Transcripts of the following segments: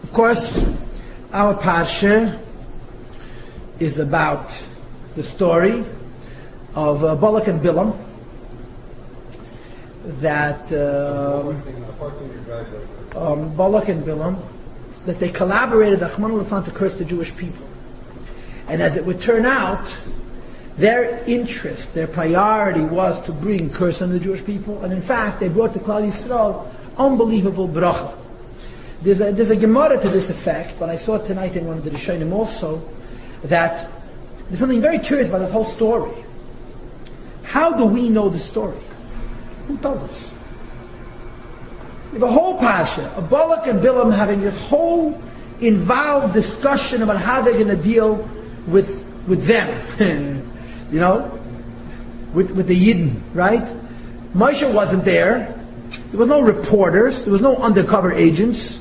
Of course, our Parsha is about the story of Balak and Bilam, that Balak and Bilam, that they collaborated to curse the Jewish people. And as it would turn out, their interest, their priority was to bring curse on the Jewish people, and in fact, they brought to Klal Yisrael unbelievable bracha. There's a Gemara to this effect, but I saw it tonight in one of the Rishonim also, that there's something very curious about this whole story. How do we know the story? Who told us? We have a whole Parsha of Balak and Bilam having this whole involved discussion about how they're going to deal with them, with the Yidden, right? Moshe wasn't there. There was no reporters. There was no undercover agents,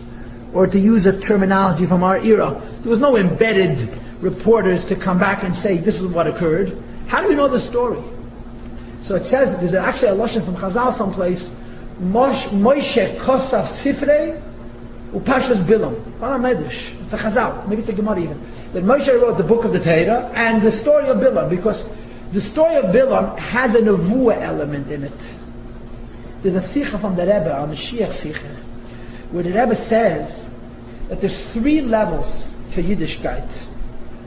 or to use a terminology from our era, there was no embedded reporters to come back and say, this is what occurred. How do we know the story? So it says, there's actually a lashon from Chazal someplace, Moshe Kosaf Sifrei Upashas Bilam. It's a Chazal, maybe it's a Gemara even. That Moshe wrote the book of the Torah and the story of Bilam, because the story of Bilam has a nevuah element in it. There's a sicha from the Rebbe, a Mashiach sicha, where the Rebbe says that there's 3 levels to Yiddishkeit: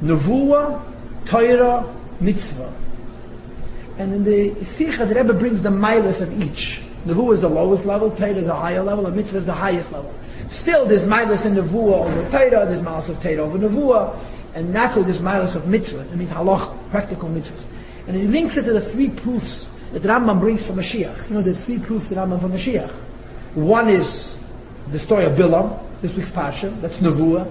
nevuah, Torah, mitzvah. And in the sicha, the Rebbe brings the milas of each. Nevuah is the lowest level, Torah is a higher level, and mitzvah is the highest level. Still, there's milas in nevuah over Torah, there's milas of Torah over nevuah, and naturally there's milas of mitzvah. It means halach, practical mitzvahs. And he links it to the 3 proofs that the Rambam brings from Mashiach. The 3 proofs that Rambam from Mashiach. One is the story of Bilam, this week's Parsha, that's nevuah.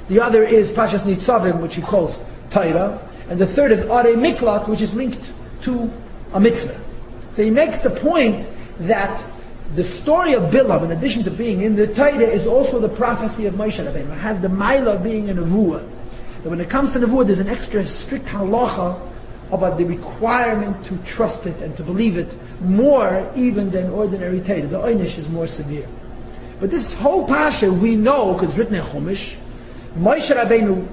The other is Parshas Nitzavim, which he calls Torah. And the third is Arei Miklat, which is linked to a mitzvah. So he makes the point that the story of Bilam, in addition to being in the Torah, is also the prophecy of Moshe Rabbeinu. It has the milah of being a nevuah. That when it comes to nevuah, there's an extra strict halacha about the requirement to trust it and to believe it more even than ordinary Torah. The oynish is more severe. But this whole Parsha we know, because it's written in Chumash, Moshe Rabbeinu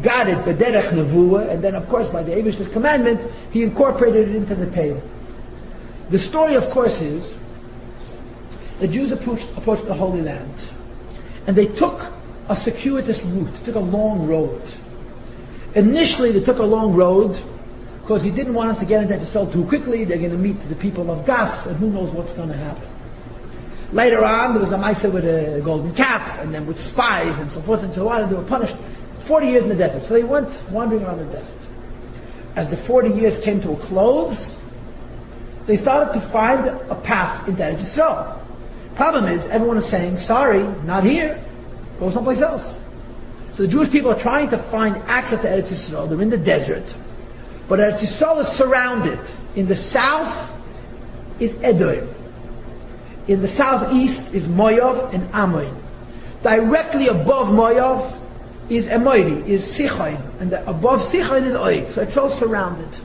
got it b'derech nevuah, and then of course by the Eibishter's commandment, he incorporated it into the Torah. The story, of course, is the Jews approached the Holy Land, and they took a circuitous route, took a long road. Initially, they took a long road because he didn't want them to get into Israel too quickly. They're going to meet the people of Gas, and who knows what's going to happen. Later on, there was a Maisa with a golden calf, and then with spies, and so forth and so on, and they were punished 40 years in the desert. So they went wandering around the desert. As the 40 years came to a close, they started to find a path into Eretz Yisrael. Problem is, everyone is saying, sorry, not here, go someplace else. So the Jewish people are trying to find access to Eretz Yisrael. They're in the desert. But Eretz Yisrael is surrounded. In the south is Edom. In the southeast is Moav and Ammon. Directly above Moav is Emoiri, is Sichain. And above Sichain is Oig. So it's all surrounded.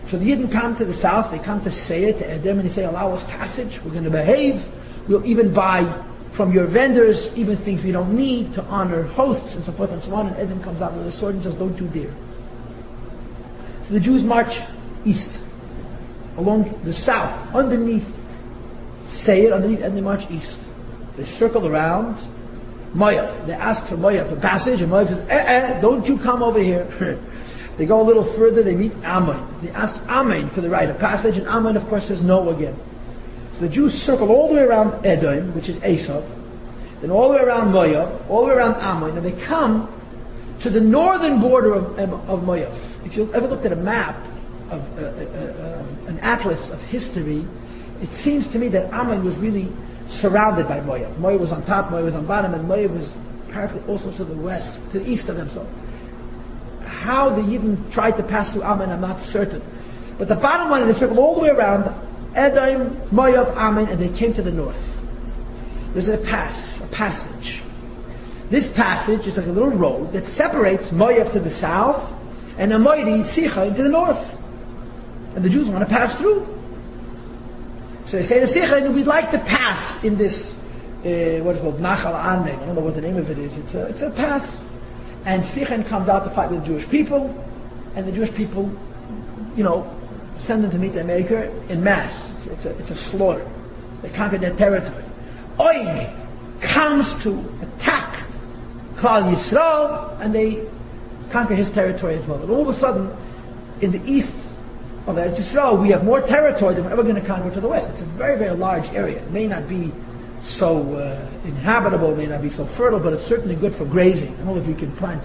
So the Yidden come to the south, they come to Seir, to Edom, and they say, allow us passage, we're going to behave, we'll even buy from your vendors, even things we don't need, to honor hosts, and so forth and so on. And Edom comes out with a sword and says, don't you dare. So the Jews march east, along the south, underneath Seir, and they march east. They circle around Moav. They ask for Moav for passage, and Moav says, don't you come over here. They go a little further, they meet Ammon. They ask Ammon for the right of passage, and Ammon, of course, says no again. So the Jews circle all the way around Edom, which is Esav, then all the way around Moav, all the way around Ammon, and they come to the northern border of Moav. If you ever looked at a map, of an atlas of history, it seems to me that Ammon was really surrounded by Moav. Moav was on top, Moav was on bottom, and Moav was apparently also to the west, to the east of them. So how the Yidden tried to pass through Ammon, I'm not certain. But the bottom line is they circled all the way around Edom, Moav, Ammon, and they came to the north. There's a passage. This passage is like a little road that separates Moav to the south and Amoiri, Sicha, to the north. And the Jews want to pass through. So they say to Sicha, we'd like to pass in this what is called Nachal Anmen. I don't know what the name of it is. It's a pass. And Sicha comes out to fight with the Jewish people, and the Jewish people, send them to meet their Maker in mass. It's a slaughter. They conquer their territory. Oig comes to attack Klal Yisrael, and they conquer his territory as well. And all of a sudden, in the east of Eretz Yisrael, we have more territory than we're ever going to conquer to the west. It's a very, very large area. It may not be so inhabitable, it may not be so fertile, but it's certainly good for grazing. I don't know if you can plant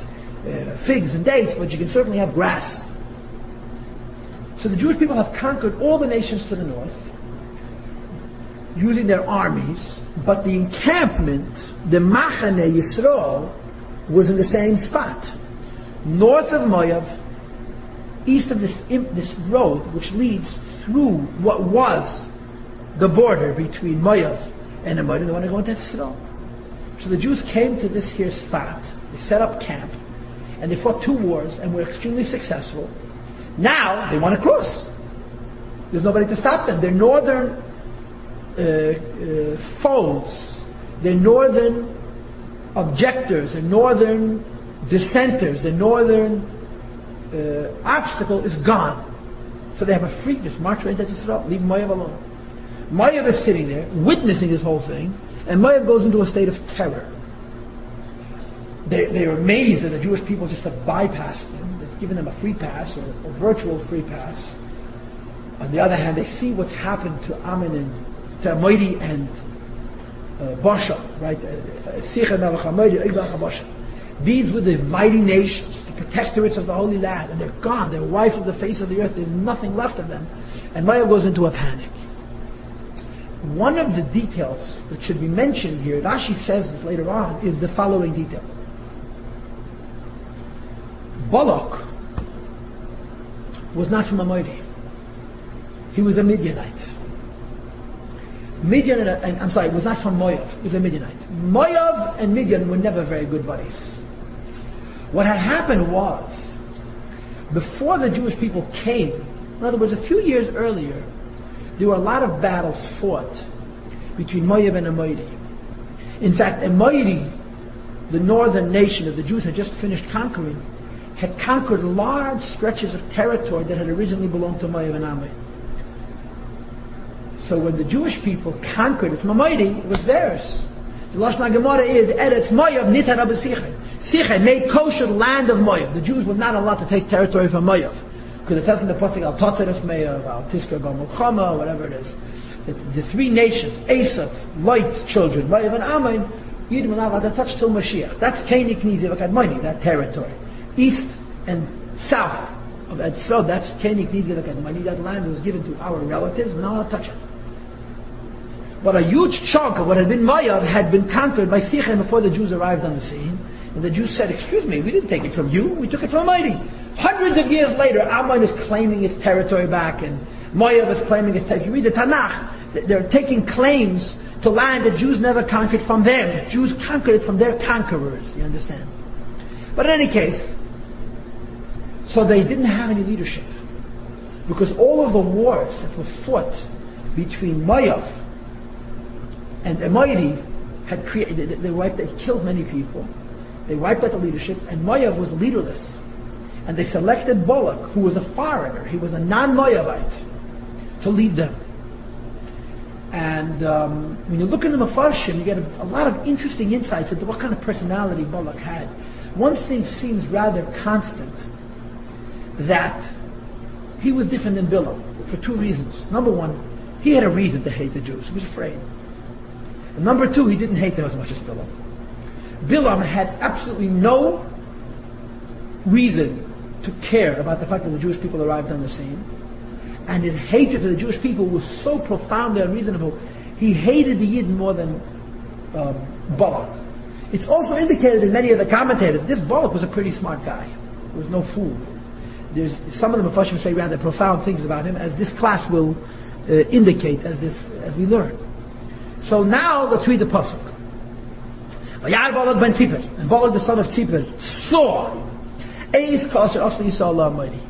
figs and dates, but you can certainly have grass. So the Jewish people have conquered all the nations to the north, using their armies, but the encampment, the Machane Yisrael, was in the same spot. North of Moav, east of this road, which leads through what was the border between Moav and Ammon, and they want to go into Yisrael. So the Jews came to this here spot, they set up camp, and they fought 2 wars, and were extremely successful. Now, they want to cross. There's nobody to stop them. They're northern foes, they're northern objectors, they're northern dissenters, the northern obstacle is gone. So they have a free, just march right into Israel, leave Moav alone. Moav is sitting there, witnessing this whole thing, and Moav goes into a state of terror. They're amazed that the Jewish people just have bypassed them. They've given them a free pass, or a virtual free pass. On the other hand, they see what's happened to Ammon and to Ammoni and Basha, right? Sicha Melech Ammoni, Eglach Basha. These were the mighty nations, the protectorates of the Holy Land, and they're gone. They're wiped from the face of the earth. There's nothing left of them. And Moav goes into a panic. One of the details that should be mentioned here, Rashi says this later on, is the following detail. Balak was not from Ammoni. He was a Midianite. Was not from Moav. He was a Midianite. Moav and Midian were never very good buddies. What had happened was, before the Jewish people came, in other words, a few years earlier, there were a lot of battles fought between Moav and Ammoni. In fact, Ammoni, the northern nation that the Jews had just finished conquering, had conquered large stretches of territory that had originally belonged to Moav and Ammon. So when the Jewish people conquered it from Ammoni, it was theirs. The Lashon HaGemara is Eretz Moav Nitan Sicha. Sicha made kosher land of Moav. The Jews were not allowed to take territory from Moav, because it says in the pasuk Al Totzeres Moav, Al Tisker B'Mulchama, whatever it is. The 3 nations, Esav, Lot's children, Moav and Ammon, Yidden were not allowed to touch till Mashiach. That's Keni Knizi V'Kadmoni, that territory. East and south of Etzro, that's Keni Knizi V'Kadmoni. That land was given to our relatives. We're not allowed to touch it. But a huge chunk of what had been Moav had been conquered by Sicha before the Jews arrived on the scene. And the Jews said, excuse me, we didn't take it from you, we took it from Ammoni. Hundreds of years later, Ammon is claiming its territory back, and Moav is claiming its territory. You read the Tanakh, they're taking claims to land that Jews never conquered from them. Jews conquered it from their conquerors, you understand? But in any case, so they didn't have any leadership. Because all of the wars that were fought between Moav and Ammoni had created, they killed many people. They wiped out the leadership, and Moav was leaderless. And they selected Balak, who was a foreigner, he was a non-Moavite, to lead them. And when you look in the Mefarshim, you get a lot of interesting insights into what kind of personality Balak had. One thing seems rather constant, that he was different than Bilam, for 2 reasons. Number 1, he had a reason to hate the Jews. He was afraid. And number 2, he didn't hate them as much as Bilam. Bilam had absolutely no reason to care about the fact that the Jewish people arrived on the scene. And his hatred for the Jewish people was so profound and unreasonable, he hated the Yidden more than Balak. It's also indicated in many of the commentators, this Balak was a pretty smart guy. He was no fool. There's some of the Mefarshim say rather profound things about him, as this class will indicate as we learn. So now let's read the pasuk. Balak ben Tzipor, and Balak the son of Tzipor saw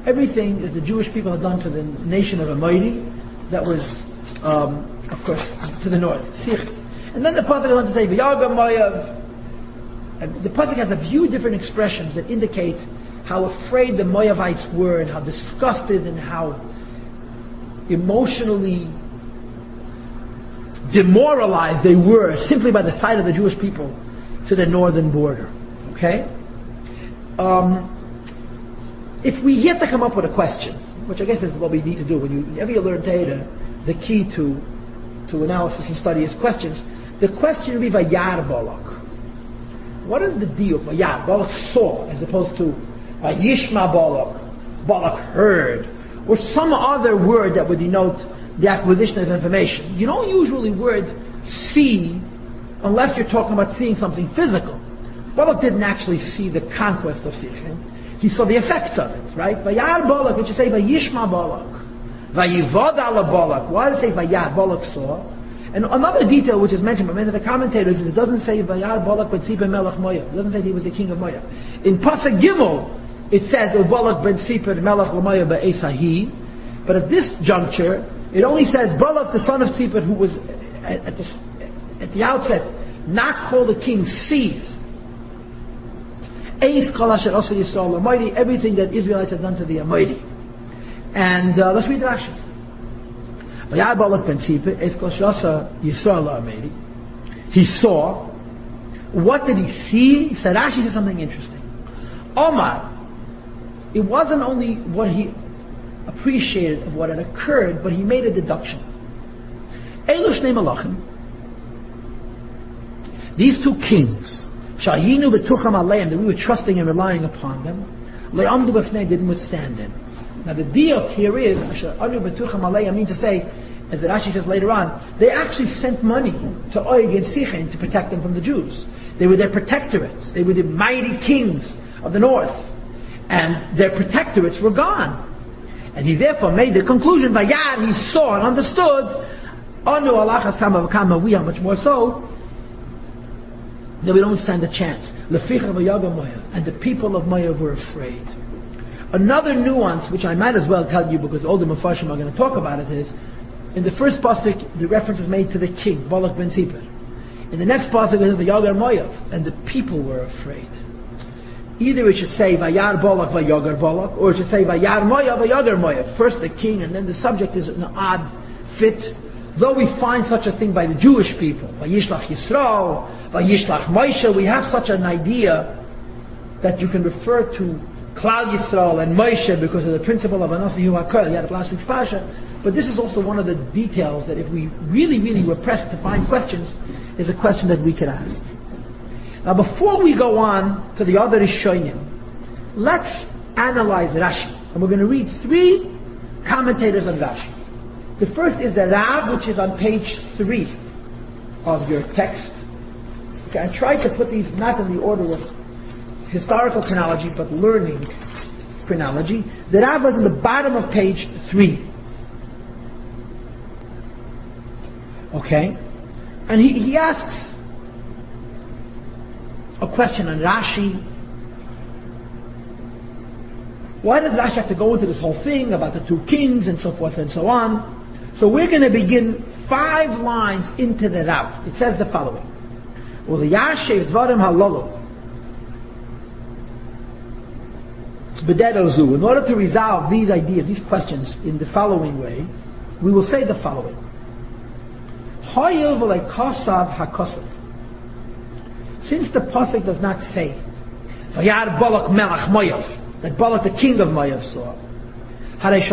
everything that the Jewish people had done to the nation of Ammoni, that was, of course, to the north. And then the pasuk goes on to say, V'yagam Moav. And the pasuk has a few different expressions that indicate how afraid the Moavites were, and how disgusted and how emotionally demoralized they were simply by the sight of the Jewish people to the northern border. Okay? If we yet to come up with a question, which I guess is what we need to do whenever you learn Torah, the key to analysis and study is questions. The question would be Vayar Balak. What is the deal? Vayar, Balak saw, as opposed to Vayishma Balak, Balak heard, or some other word that would denote the acquisition of information. You don't usually word see unless you're talking about seeing something physical. Balak didn't actually see the conquest of Sichem. He saw the effects of it, right? Vayar Balak, it should say Vayishma Balak. Vayivad ala Balak. Why does it say Vayar? Balak saw. And another detail which is mentioned by many of the commentators is it doesn't say Vayar Balak ben Tzipor melech Moav. It doesn't say he was the king of Moav. In Pasuk Gimel, it says Balak ben Tzipor melech Moav be'esahi. But at this juncture, it only says Balak, the son of Tzipor, who was at the outset not called a king, sees everything that Israelites had done to the Almighty. And let's read the Rashi. He saw. What did he see? Rashi says something interesting. Omar, it wasn't only what he appreciated of what had occurred, but he made a deduction. These two kings, that we were trusting and relying upon them, didn't withstand them. Now the diuk here is, means to say, as the Rashi says later on, they actually sent money to Oig and Sichem to protect them from the Jews. They were their protectorates. They were the mighty kings of the north. And their protectorates were gone. And he therefore made the conclusion, Vayar, he saw and understood, we are much more so, that we don't stand a chance. And the people of Moav were afraid. Another nuance, which I might as well tell you because all the Mepharshim are going to talk about it, is in the first pasuk the reference is made to the king, Balak ben Tzipor. In the next pasuk is the Vayar Moav, and the people were afraid. Either it should say Vayar Balak, Vayagar Balak, or it should say Vayar Moav, Vayagar Moav. First the king, and then the subject is an odd fit. Though we find such a thing by the Jewish people, Vayishlach Yisrael, Vayishlach Moshe, we have such an idea that you can refer to Klal Yisrael and Moshe because of the principle of Anasi Hu HaKol. You had it last week's Parsha, but this is also one of the details that if we really, really were pressed to find questions, is a question that we can ask. Now before we go on to the other Rishonim, let's analyze Rashi. And we're going to read three commentators on Rashi. The first is the Rav, which is on page 3 of your text. Okay, I tried to put these not in the order of historical chronology, but learning chronology. The Rav was in the bottom of page 3. Okay? And he asks a question on Rashi. Why does Rashi have to go into this whole thing about the two kings and so forth and so on? So we're going to begin 5 lines into the Rav. It says the following. In order to resolve these ideas, these questions in the following way, we will say the following. Since the pasuk does not say Vayar Balak melech Moav, that Balak the king of Moav saw, it's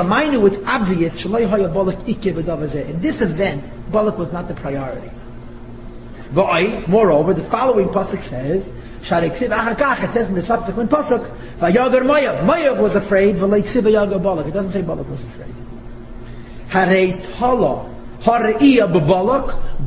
obvious in this event Balak was not the priority. Moreover, the following pasuk says, it says in the subsequent pasuk, Vayagar Moav. Moav was afraid. It doesn't say Balak was afraid.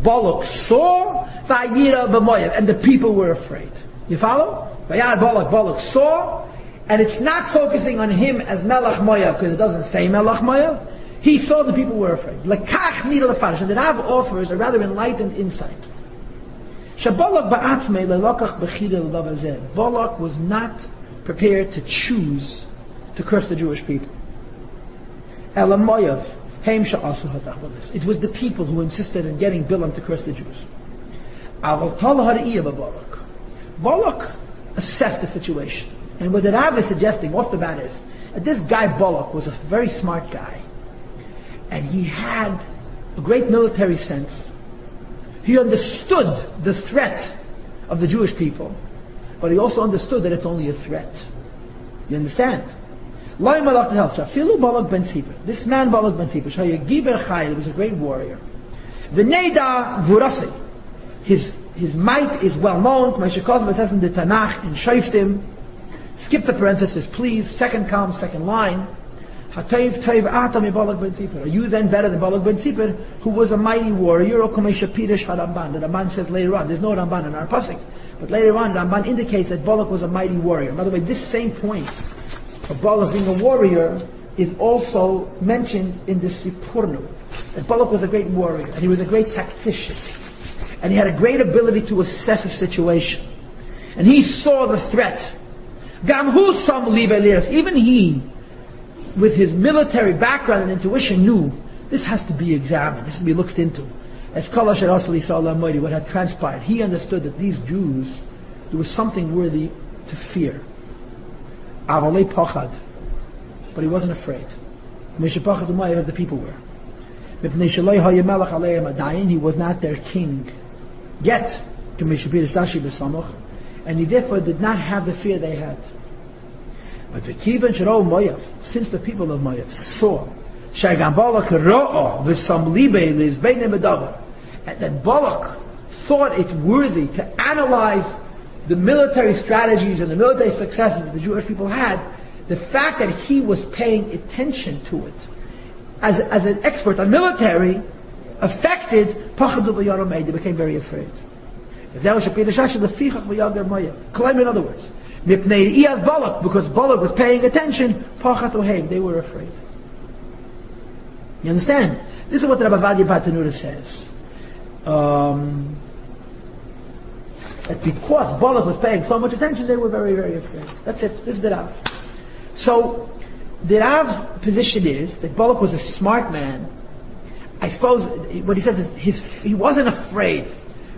Balak saw, and the people were afraid. You follow? Balak saw, and it's not focusing on him as Melech Moav because it doesn't say Melech Moav. He saw the people were afraid. And the Rav offers a rather enlightened insight. Balak was not prepared to choose to curse the Jewish people. It was the people who insisted on getting Bilam to curse the Jews. Balak assessed the situation. And what the Rav is suggesting off the bat is that this guy Balak was a very smart guy. And he had a great military sense. He understood the threat of the Jewish people, but he also understood that it's only a threat. You understand? This man Balak ben Sipar was a great warrior. His might is well known. It says in the Tanakh in Shoftim. Skip the parenthesis, please. Second column, second line. Are you then better than Balak ben Sipar, who was a mighty warrior? The Ramban says later on. There's no Ramban in our pasuk, but later on Ramban indicates that Balak was a mighty warrior. By the way, this same point of Balak being a warrior is also mentioned in the Sforna. That Balak was a great warrior, and he was a great tactician, and he had a great ability to assess a situation, and he saw the threat. Even he, with his military background and intuition, knew this has to be examined, this has to be looked into. As what had transpired, he understood that these Jews, there was something worthy to fear. But he wasn't afraid. As the people were. He was not their king yet, and he therefore did not have the fear they had. But since the people of Moav saw that Balak thought it worthy to analyze the military strategies and the military successes that the Jewish people had, the fact that he was paying attention to it as an expert on military affected they became very afraid. Claim, in other words, because Balak was paying attention, they were afraid. You understand? This is what Rabbi Paltiel says. That because Balak was paying so much attention, they were very, very afraid. That's it. This is the Rav. So, the Rav's position is that Balak was a smart man. I suppose what he says is he wasn't afraid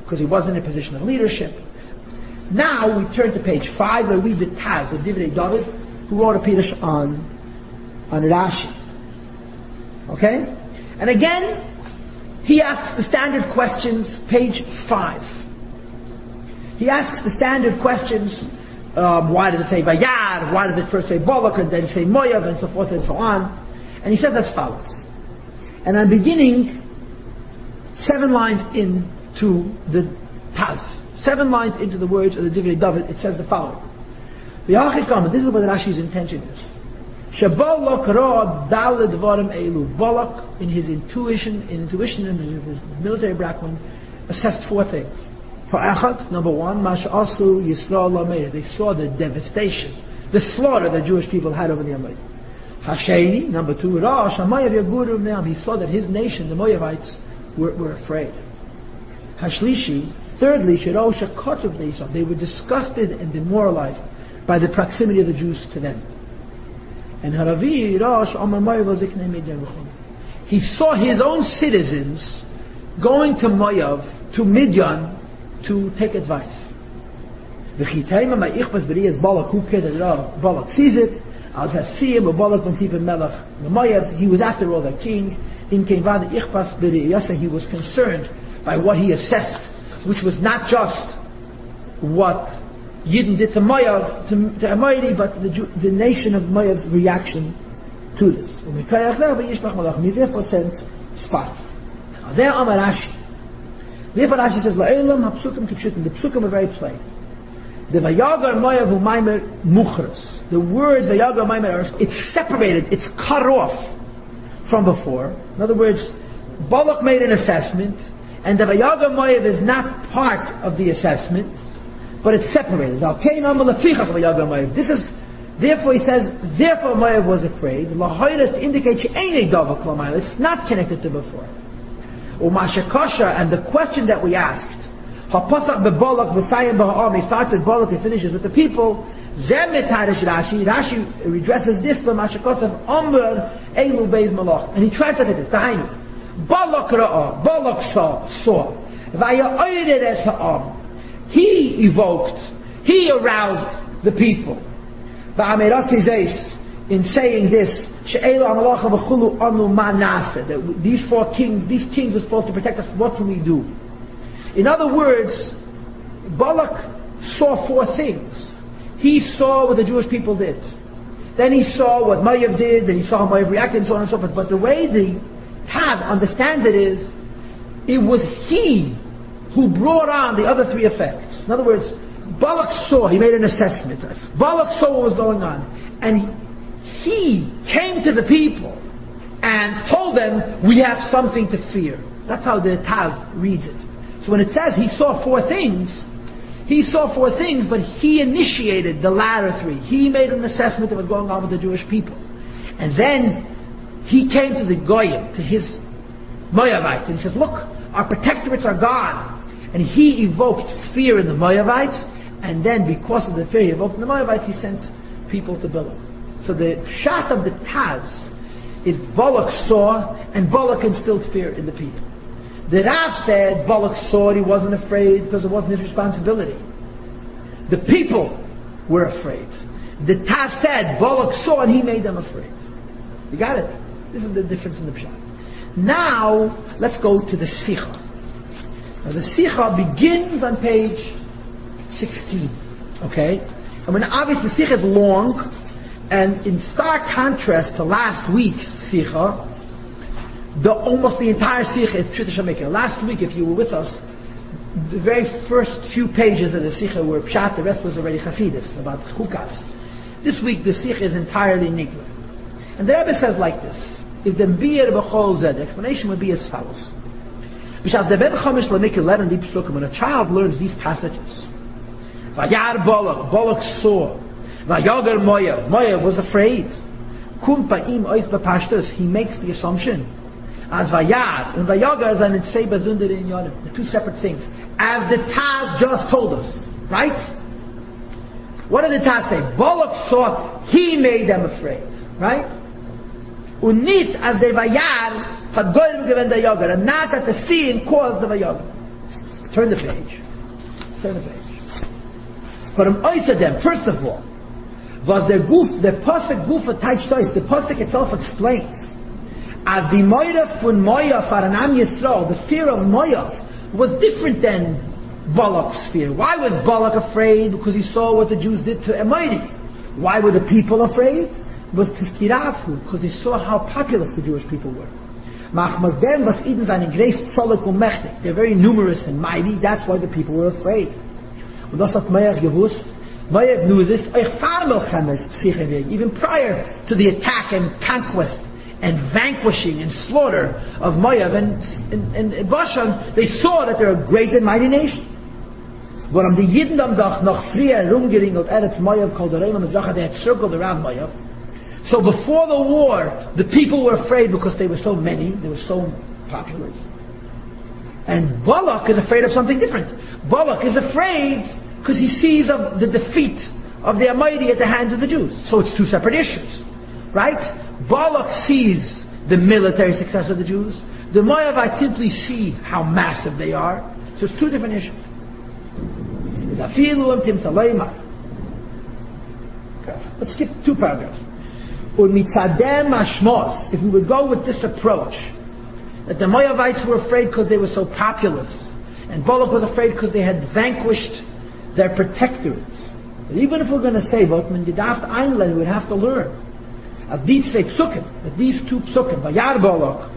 because he wasn't in a position of leadership. Now we turn to page 5 where we read the Taz, the Divrei David, who wrote a pirush on Rashi. Okay? And again, he asks the standard questions, page 5. He asks the standard questions, why does it say Vayar, why does it first say Balak and then say Moav, and so forth and so on. And he says as follows. And I'm beginning 7 lines into the Taz. 7 lines into the words of the Divrei David, it says the following. This is what Rashi's intention is. Balak, in his intuition and his military background, assessed 4 things. Number 1, they saw the devastation, the slaughter the Jewish people had over the Amalek. Number 2, he saw that his nation, the Moavites, were afraid. Thirdly, they were disgusted and demoralized by the proximity of the Jews to them. And he saw his own citizens going to Moav, to Midian, to take advice. Balak, who cared that Balak sees it, he was after all their king. He was concerned by what he assessed, which was not just what Yidden did to Moav, to Amayri, but the nation of Moav's reaction to this. He therefore sent spies. Therefore Rashi says, the psukim are very plain. The Vayagar Moav Umaymer Muchras. The word Vayagar Umaymer, it's separated, it's cut off from before. In other words, Balak made an assessment, and the Vayagar Moav is not part of the assessment, but it's separated. This is, therefore he says, therefore Moav was afraid. Lahayras to indicate it's not connected to before. And the question that we asked, he starts with Balak and finishes with the people. Rashi redresses this by and he translates this. Balak saw. He evoked, he aroused the people. In saying this, that these four kings, these kings are supposed to protect us. What can we do? In other words, Balak saw four things. He saw what the Jewish people did. Then he saw what Moav did, then he saw how Moav reacted, and so on and so forth. But the way the Taz understands it is, it was he who brought on the other three effects. In other words, Balak saw, he made an assessment. Balak saw what was going on. And he came to the people and told them, we have something to fear. That's how the Taz reads it. So when it says he saw four things, but he initiated the latter three. He made an assessment of what's going on with the Jewish people. And then he came to the Goyim, to his Moavites, and he says, look, our protectorates are gone. And he evoked fear in the Moavites, and then because of the fear he evoked in the Moavites, he sent people to Balak. So the shot of the Taz is Balak saw, and Balak instilled fear in the people. The Rav said Balak saw, he wasn't afraid because it wasn't his responsibility. The people were afraid. The Taz said Balak saw and he made them afraid. You got it? This is the difference in the pshat. Now, let's go to the sicha. Now the sicha begins on page 16. Okay? I mean, obviously the sicha is long, and in stark contrast to last week's sicha, almost the entire sicha is Pshuta Shamekir. Last week, if you were with us, the very first few pages of the sicha were pshat, the rest was already Hasidus, about chukas. This week, the sicha is entirely nigla. And the Rebbe says like this, is the bir b'chol zed. The explanation would be as follows. B'shas the ben chamish l'mikir learn deep psukim, when a child learns these passages, Vayar Balak saw, Vayagar Moav was afraid. Kum pa'im ois b'pashtus, he makes the assumption, as Vayar and Vayagar is an etsei bazunder in yonim, the two separate things, as the Taz just told us, right? What did the Taz say? Balak saw, he made them afraid, right? Unit as the Vayar had goyim given the Vayagar, and not that the seeing caused the Vayagar. Turn the page. But them, first of all, was the pasuk gufa taichtois. The pasuk itself explains, as the moirav from Moav for an Am Yisrael, the fear of Moav was different than Balak's fear. Why was Balak afraid? Because he saw what the Jews did to Emidim. Why were the people afraid? It was because they saw how populous the Jewish people were. They're very numerous and mighty. That's why the people were afraid. Und das hat Moav gewusst. Moav knew this. Even prior to the attack and conquest and vanquishing and slaughter of Moav and Bashan, they saw that they're a great and mighty nation. Warum die Jiden am Dach noch früher rumgeringelt Eretz Moav called the Reilam Mizracha, they had circled around Moav. So before the war, the people were afraid because they were so many, they were so popular. And Balak is afraid of something different. Balak is afraid because he sees of the defeat of the Emidim at the hands of the Jews. So it's two separate issues, right? Balak sees the military success of the Jews. The Moavites simply see how massive they are. So it's two different issues. Let's skip two paragraphs. If we would go with this approach, that the Moavites were afraid because they were so populous, and Balak was afraid because they had vanquished their protectorates. But even if we're going to say, Votman Gedaft Einlein, we would have to learn, as these say psukim, that these two psukim, Vayar Balak,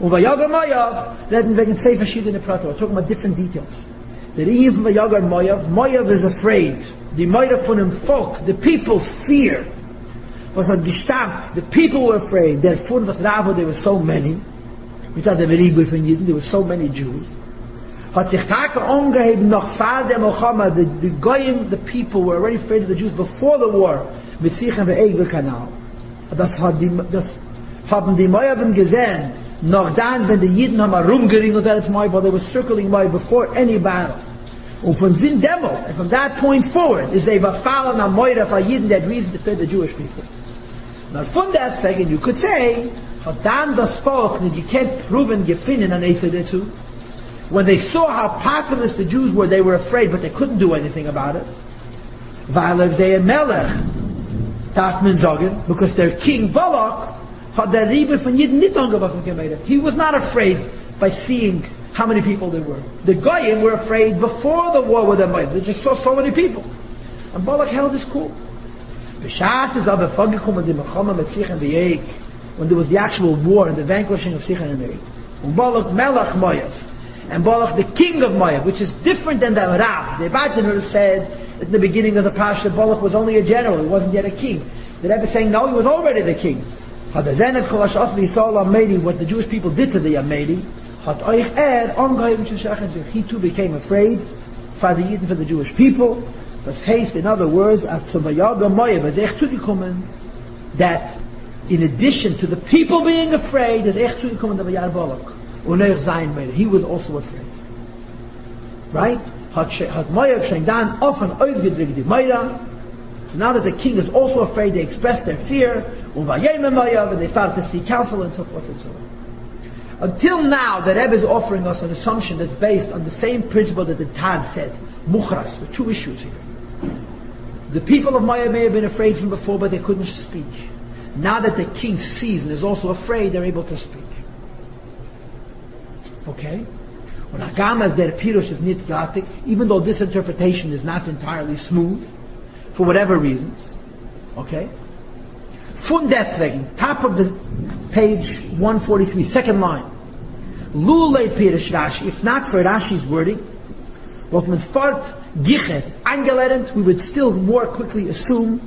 and Vayagar Moav, then we can say verschiedene Prato. We're talking about different details. That even Vayagar Moav is afraid. The Moav von dem Volk, the people's fear, was hat gestammt. The people were afraid. Therefore, was Ravo, there were so many. There were so many Jews. The Goyim, the people were already afraid of the Jews before the war. Das haben die Moavim gesehen, noch dann, wenn die Jiden haben herumgeringelt, they were circling Moab before any battle. And from that point forward, is they were fallen on Moab for Jiden that reason to fear the Jewish people. Now, from that second, you could say, hat dann das Volk, nicht gekannt, proven, gefunden an Ezra dazu, When they saw how populous the Jews were, they were afraid, but they couldn't do anything about it. Because their king Balak had der Rebbe von Yidden nicht angeworfen gemeldet. He was not afraid by seeing how many people there were. The Goyim were afraid before the war with them. They just saw so many people. And Balak held his cool. When there was the actual war and the vanquishing of Sicha and Eik. And Balak Melech Moav. And Balak the king of Moav, which is different than the Rav. The Abarbanel said at the beginning of the Parsha that Balak was only a general, he wasn't yet a king. The Rebbe is saying, no, he was already the king. What the Jewish people did to the Yamedi, he too became afraid for the Yidden, for the Jewish people. Das heißt, in other words, as to that in addition to the people being afraid, he was also afraid. Right? So now that the king is also afraid, they express their fear, and they start to seek counsel and so forth and so on. Until now, the Rebbe is offering us an assumption that's based on the same principle that the Taz said. Muchras, the two issues here. The people of Maya may have been afraid from before, but they couldn't speak. Now that the king sees and is also afraid, they're able to speak. Okay? When Agamas der Pirush is nitgatik, even though this interpretation is not entirely smooth, for whatever reasons, okay? Von deswegen, top of the page 143, second line. Lulei Pirush Rashi, if not for Rashi's wording, what man fort gichet angelernt, we would still more quickly assume,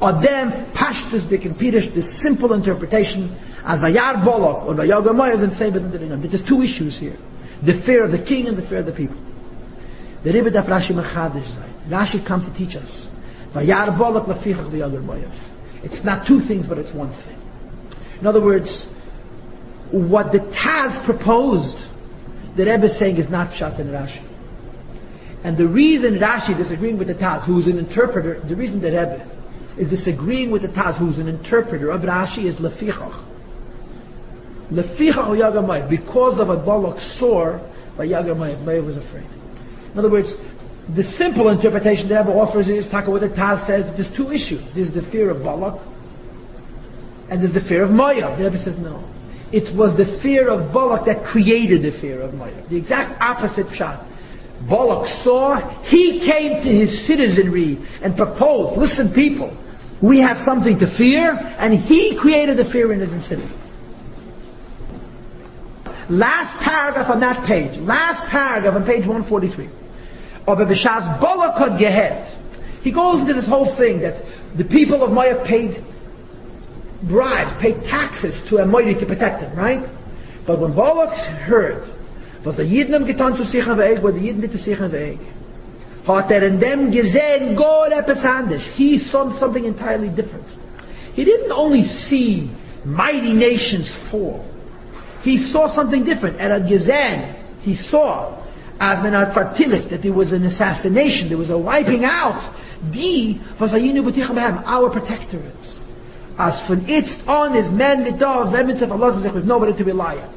Adem pashtus dik and Pirush, this simple interpretation, as Vayar Balak or Vayar Gamayas and say, but there's two issues here. The fear of the king and the fear of the people. The Rebbe daf Rashi mechadish sein. Rashi comes to teach us. Vayar Balak lafichach v'yar Gamayas. It's not two things, but it's one thing. In other words, what the Taz proposed, the Rebbe is saying is not pshat in Rashi. And the reason Rashi disagreeing with the Taz, who's an interpreter, the reason the Rebbe is disagreeing with the Taz, who's an interpreter of Rashi, is lafichach. Lafichach v'yagamayv, because of what Balak saw, Vayagamayv was afraid. In other words, the simple interpretation the Rebbe offers is taka what the Taz says. There's two issues. There's the fear of Balak, and there's the fear of Maya. The Rebbe says no. It was the fear of Balak that created the fear of Maya. The exact opposite pshat. Balak saw, he came to his citizenry and proposed, listen people, we have something to fear, and he created the fear in his citizens. Last paragraph on that page, last paragraph on page 143. He goes into this whole thing that the people of Maya paid bribes, paid taxes to a Moedi to protect them, right? But when Balak heard was the Yidden getan zu sicha ve'eg, what the Yidden did to sicha ve'eg, hat in dem gesehen God etwas anders. He saw something entirely different. He didn't only see mighty nations fall. He saw something different. At gesehen, he saw as menat fartilik, that there was an assassination, there was a wiping out. Die was ayinu b'ticha behem, our protectorates. As von itzt on is men nidov v'emitzef Allah with nobody to rely on.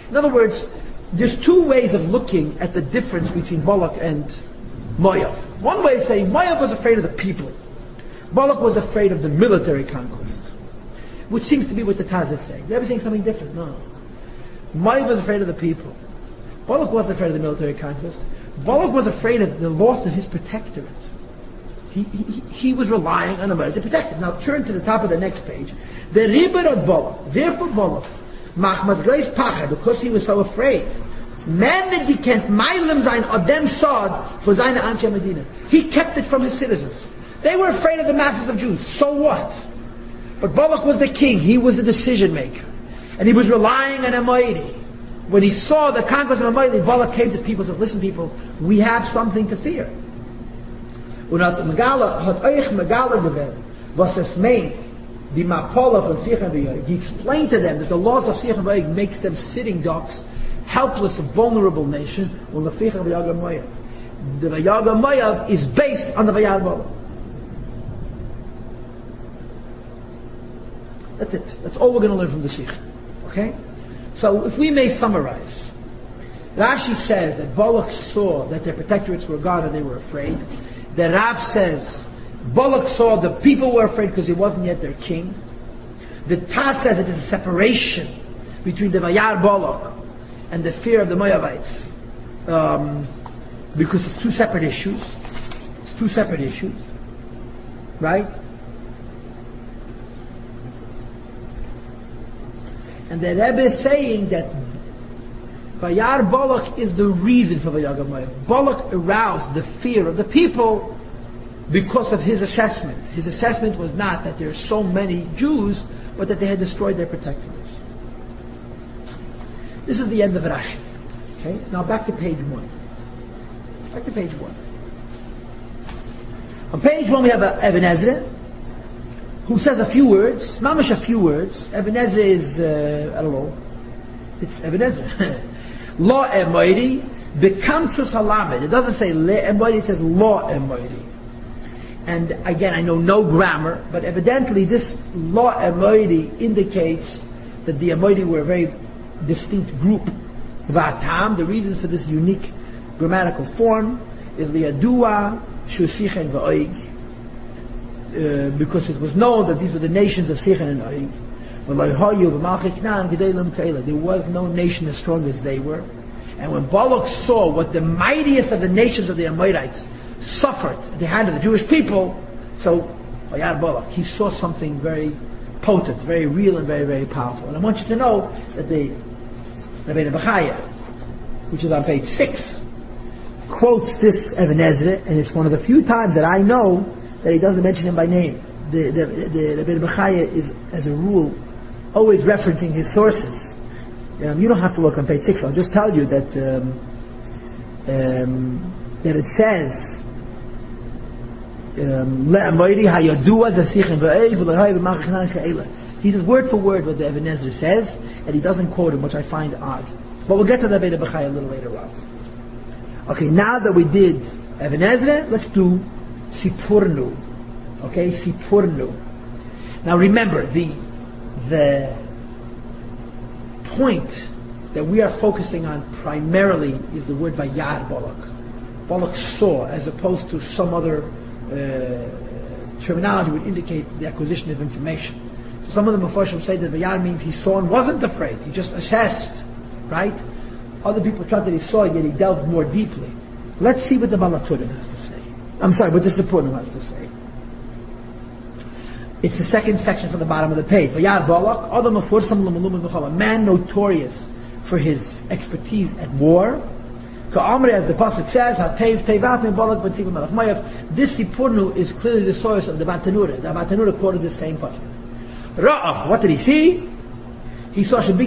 In other words, there's two ways of looking at the difference between Balak and Moav. One way is saying Moav was afraid of the people. Balak was afraid of the military conquest, which seems to be what the Taz is saying. They're saying something different. No. Moav was afraid of the people. Balak wasn't afraid of the military conquest. Balak was afraid of the loss of his protectorate. He was relying on America to protect him. Now turn to the top of the next page. The Rebbe of Balak, therefore Balak, Machmas Greis Pacha, because he was so afraid. Man that he can't mailim sein Adem Sod for seine Anshe Medina. He kept it from his citizens. They were afraid of the masses of Jews. So what? But Balak was the king. He was the decision maker. And he was relying on Amaydi. When he saw the conquest of Amaydi, Balak came to his people and says, listen people, we have something to fear. He explained to them that the laws of sicha v'eg makes them sitting ducks, helpless, vulnerable nation. The Vayar Moav is based on the Vayar Balak. That's it. That's all we're going to learn from the sicha. Okay? So if we may summarize, Rashi says that Balak saw that their protectorates were gone and they were afraid. The Rav says Balak saw the people were afraid because he wasn't yet their king. The Taz says that there's a separation between the Vayar Balak and the fear of the Moabites, because it's two separate issues. It's two separate issues, right? And the Rebbe is saying that Vayar Balak is the reason for Vayar Moab. Balak aroused the fear of the people because of his assessment. His assessment was not that there are so many Jews, but that they had destroyed their protectorates. This is the end of Rashi. Okay? Now back to page 1. Back to page 1. On page 1 we have Eben Ezra, who says a few words, mamash a few words. Eben Ezra is, I don't know, it's Eben Ezra. Lo emoidi, bekamtus halamed. It doesn't say le emoidi, it says lo emoidi. And again, I know no grammar, but evidently this lo emoidi indicates that the emoidi were a very distinct group. V'atam, the reasons for this unique grammatical form is liyadua shu sicha and v'oig, because it was known that these were the nations of Sicha and Oig. There was no nation as strong as they were. And when Balak saw what the mightiest of the nations of the Amorites suffered at the hand of the Jewish people, so Vayar Balak, he saw something very potent, very real and very, very powerful. And I want you to know that the Rabbi Paltiel, which is on page 6, quotes this Eben Ezra, and it's one of the few times that I know that he doesn't mention him by name. The Rabbi Paltiel is, as a rule, always referencing his sources. You don't have to look on page 6. I'll just tell you that that it says he says word for word what the Eben Ezra says, and he doesn't quote him, which I find odd. But we'll get to the Rabbi Paltiel a little later on. Okay, now that we did Eben Ezra, let's do Sforna. Okay, Sforna. Now remember, the point that we are focusing on primarily is the word Vayar Balak. Balak saw, as opposed to some other terminology would indicate the acquisition of information. So some of the Mefarshim say that Vayar means he saw and wasn't afraid, he just assessed, right? Other people thought that he saw, yet he delved more deeply. Let's see what the Balaturim has to say. I'm sorry, what the Sforna has to say. It's the second section from the bottom of the page. Vayar Balak, a man notorious for his expertise at war. As the pasuk says, this Sforna is clearly the source of the Batanura. The Batanura quoted the same pasuk. What did he see? He saw that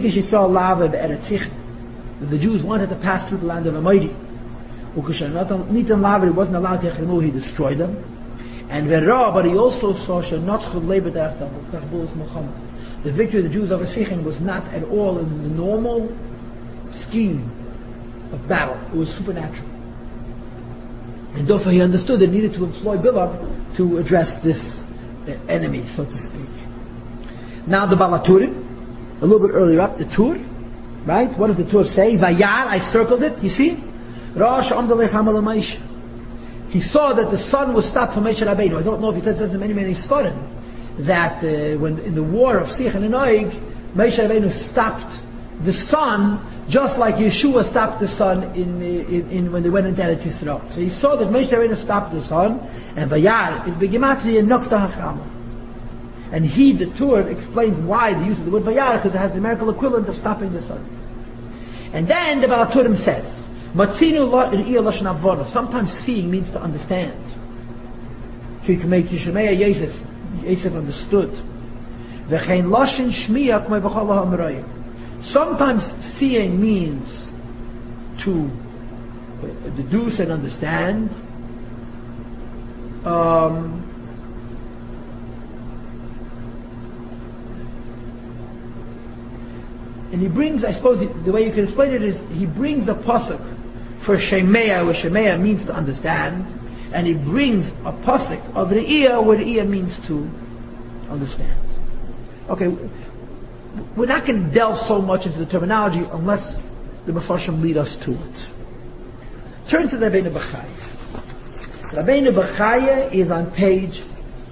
the Jews wanted to pass through the land of Amoidi. He wasn't allowed to Yechrimu, he destroyed them. And but he also saw the victory of the Jews over Sicha was not at all in the normal scheme of battle. It was supernatural. And therefore he understood that he needed to employ Bilam to address this enemy, so to speak. Now the Balaturim, a little bit earlier up, the Tur, right? What does the Tur say? Vayar, I circled it, you see? He saw that the sun was stopped from Moshe Rabbeinu. I don't know if he says in many Sforim that when in the war of Sicha and Oig, Moshe Rabbeinu stopped the sun just like Yeshua stopped the sun in when they went into Eretz Yisrael. So he saw that Moshe Rabbeinu stopped the sun, and Vayar is begematria nokta hachama. And he, the Tur, explains why the use of the word Vayar, because it has the numerical equivalent of stopping the sun. And then the Balaturim says, sometimes seeing means to understand. So you can make Yishmeya Yosef understood. Sometimes seeing means to deduce and understand. And he brings, I suppose the way you can explain it is, he brings a pasuk for Shemeya, where Shemeya means to understand, and he brings a pasuk of Re'iyah, where Re'iyah means to understand. Okay, we're not going to delve so much into the terminology unless the Mefarshim lead us to it. Turn to the Rabbeinu Bechaya. Rabbeinu Bechaya is on page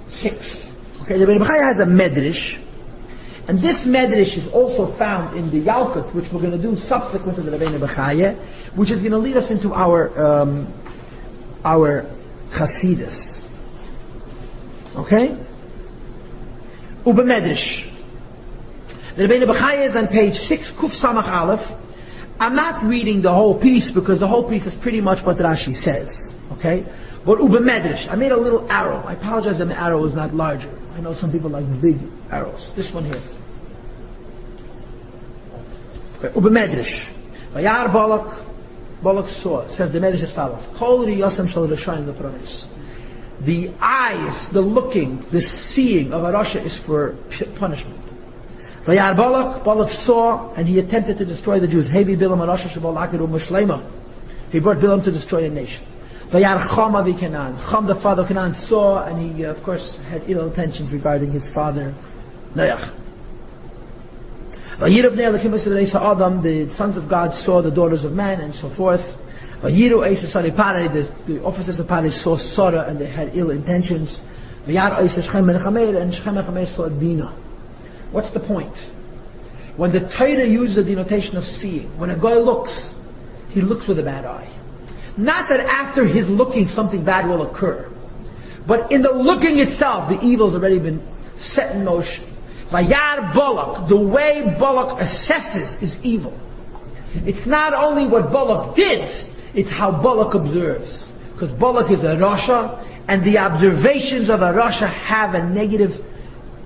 6. Okay, the Rabbeinu Bechaya has a medrash, and this medrash is also found in the Yalkut, which we're going to do subsequent to the Rabbeinu Bechaya, which is going to lead us into our Chasidus. Okay? Ube medrash. The Rabbeinu Bechaya is on page 6, Kuf Samach Aleph. I'm not reading the whole piece because the whole piece is pretty much what Rashi says. Okay? But Ube medrash. I made a little arrow. I apologize that the arrow is not larger. I know some people like big arrows. This one here. Okay. Ube medrash. Vayar Balak saw. Says the medrash as follows. Kol riyasam shal rashayim lepranis. The eyes, the looking, the seeing of a Rasha is for punishment. Vayar Balak saw, and he attempted to destroy the Jews. Hevi Bilam Rasha Shabal Akiru Mushlema. He brought Bilam to destroy a nation. Vayar Cham Avi Canaan. Cham, the father of Canaan, saw, and he, of course, had ill intentions regarding his father, Noach. Vayir Bnei Elokim Yisrael Adam, the sons of God saw the daughters of man, and so forth. Vayiru Eisa Sari Parei, the officers of Parei saw Sarah, and they had ill intentions. Vayar Eisa Shechem and Chameir, and Shechem and Chameir saw Dinah. What's the point? When the Torah uses the denotation of seeing, when a guy looks, he looks with a bad eye. Not that after his looking something bad will occur, but in the looking itself, the evil's already been set in motion. Vayar Balak, the way Balak assesses is evil. It's not only what Balak did, it's how Balak observes. Because Balak is a Rasha, and the observations of a Rasha have a negative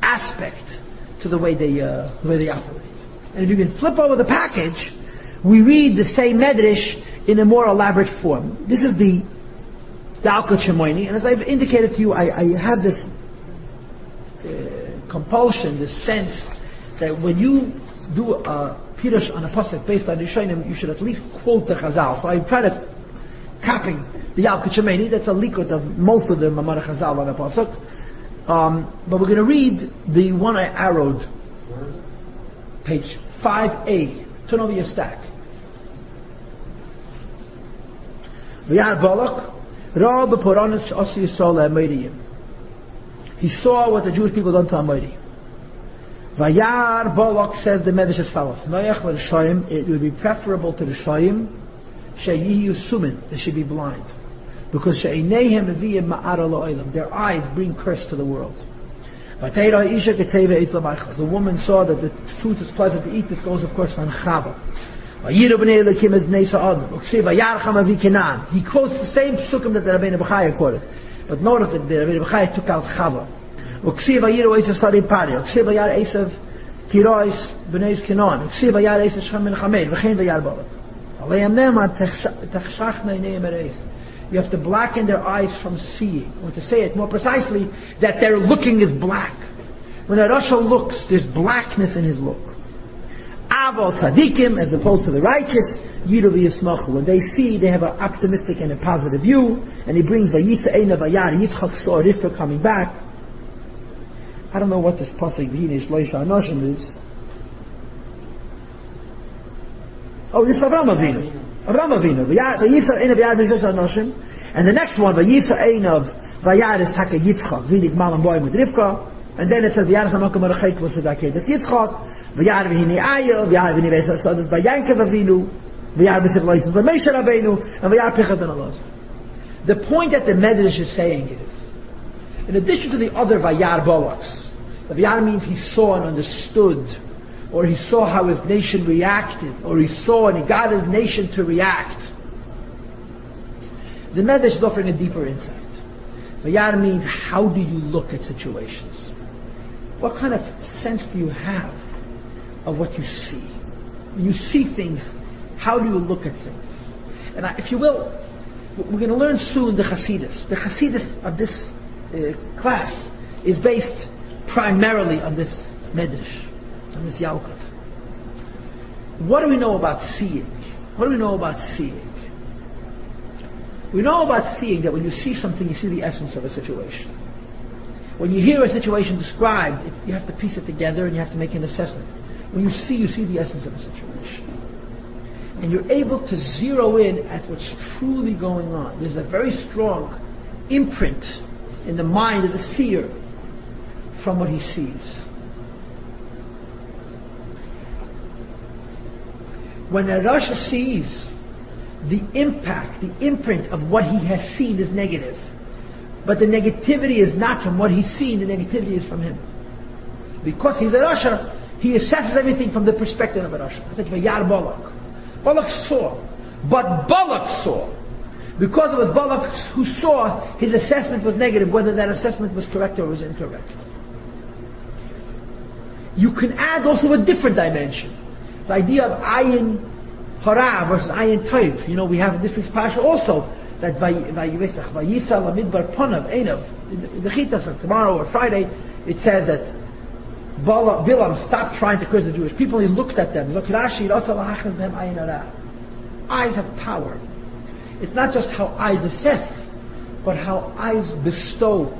aspect to the way they operate. And if you can flip over the package, we read the same medrash in a more elaborate form. This is the Alshich Shemoini, and as I've indicated to you, I have this compulsion, this sense that when you do a pirush on a pasuk based on Rishonim, you should at least quote the Chazal. So I try to copy the Alshich Shemoini. That's a likut of most of the Mamar Chazal on a pasuk. But we're going to read the one I arrowed, page 5a. Turn over your stack. V'yar Balak, Ra b'poranis she'asi Yisrael le'ameiriyim. He saw what the Jewish people done to Amoiri. Vayar Balak, says the medrash as follows: Noach l'Rishayim, it would be preferable to the Rishayim she'yiyu sumin, they should be blind, because she'eineihem meviyim ma'ara lo'olam, their eyes bring curse to the world. The woman saw that the fruit is pleasant to eat. This goes, of course, on Chava. He quotes the same psukim that the Rabbeinu Bechaya quoted, but notice that the Rabbeinu Bechaya took out Chava. You have to blacken their eyes from seeing, or to say it more precisely, that their looking is black. When a Rasha looks, there's blackness in his look. Aval tzadikim, as opposed to the righteous, yiru v'yismachu. When they see, they have an optimistic and a positive view. And he brings v'yisa eina v'yar Yitzchak saw Rivka coming back. I don't know what this pasuk v'hinish loisha anoshim is. Oh, this is Avraham Avinu. Avraham Avinu. V'yisa eina v'yar v'yisa anoshim. And the next one, v'yisa eina v'yar is taka Yitzchak v'nig malam boy with Rivka. And then it says v'yar samakam arachek was v'dakeh das Yitzchak. V'yar v'hini ayel, v'yar v'hini v'yar so this by Yankev Avinu, v'yar b'sif loisim v'meisher Rabbeinu, and v'yar pichat ben alaz. The point that the Medrash is saying is, in addition to the other v'yar Balaks, the v'yar means he saw and understood, or he saw how his nation reacted, or he saw and he got his nation to react. The Medrash is offering a deeper insight. V'yar means, how do you look at situations? What kind of sense do you have of what you see? When you see things, how do you look at things? And if you will, we're going to learn soon the Chasidus. The Chasidus of this class is based primarily on this Medrash, on this Yalkut. What do we know about seeing? What do we know about seeing? We know about seeing that when you see something, you see the essence of a situation. When you hear a situation described, you have to piece it together and you have to make an assessment. When you see the essence of a situation. and you're able to zero in at what's truly going on. There's a very strong imprint in the mind of the seer from what he sees. When a Rasha sees the impact, the imprint of what he has seen is negative, but the negativity is not from what he's seen, the negativity is from him. Because he's a Rasha, he assesses everything from the perspective of a Rasha. That's Vayar Balak. Balak saw, but Balak saw. Because it was Balak who saw, his assessment was negative, whether that assessment was correct or was incorrect. You can add also a different dimension. The idea of Ayin Hara versus Ayin Toiv. We have in this week's Parsha also that Vayisal Amidbar Ponav Einav. In the Chitas tomorrow or Friday, it says that Bilam stopped trying to curse the Jewish people. He looked at them. Eyes have power. It's not just how eyes assess, but how eyes bestow.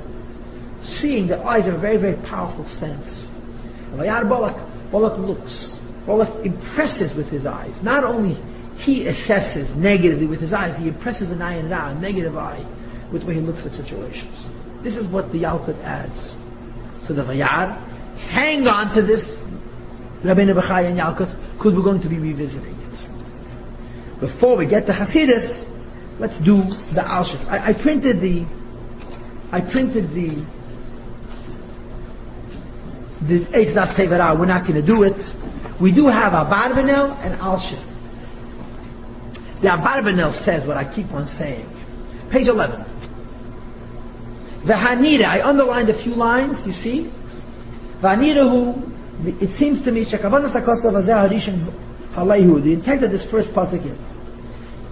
Seeing, the eyes are a very, very powerful sense. Balak looks. Balak impresses with his eyes. Not only he assesses negatively with his eyes, he impresses an eye and a negative eye, with the way he looks at situations. This is what the Yalkut adds to the Vayar. Hang on to this, Rabbeinu Bechai and Yalkut, because we're going to be revisiting it. Before we get to Hasidus, let's do the Alshich. I printed the Eitznas Tevara. We're not going to do it. We do have Abarbanel and Alshich. The Abarbanel says what I keep on saying. Page 11. The Hanira, I underlined a few lines, you see? It seems to me, the intent of this first pasuk is,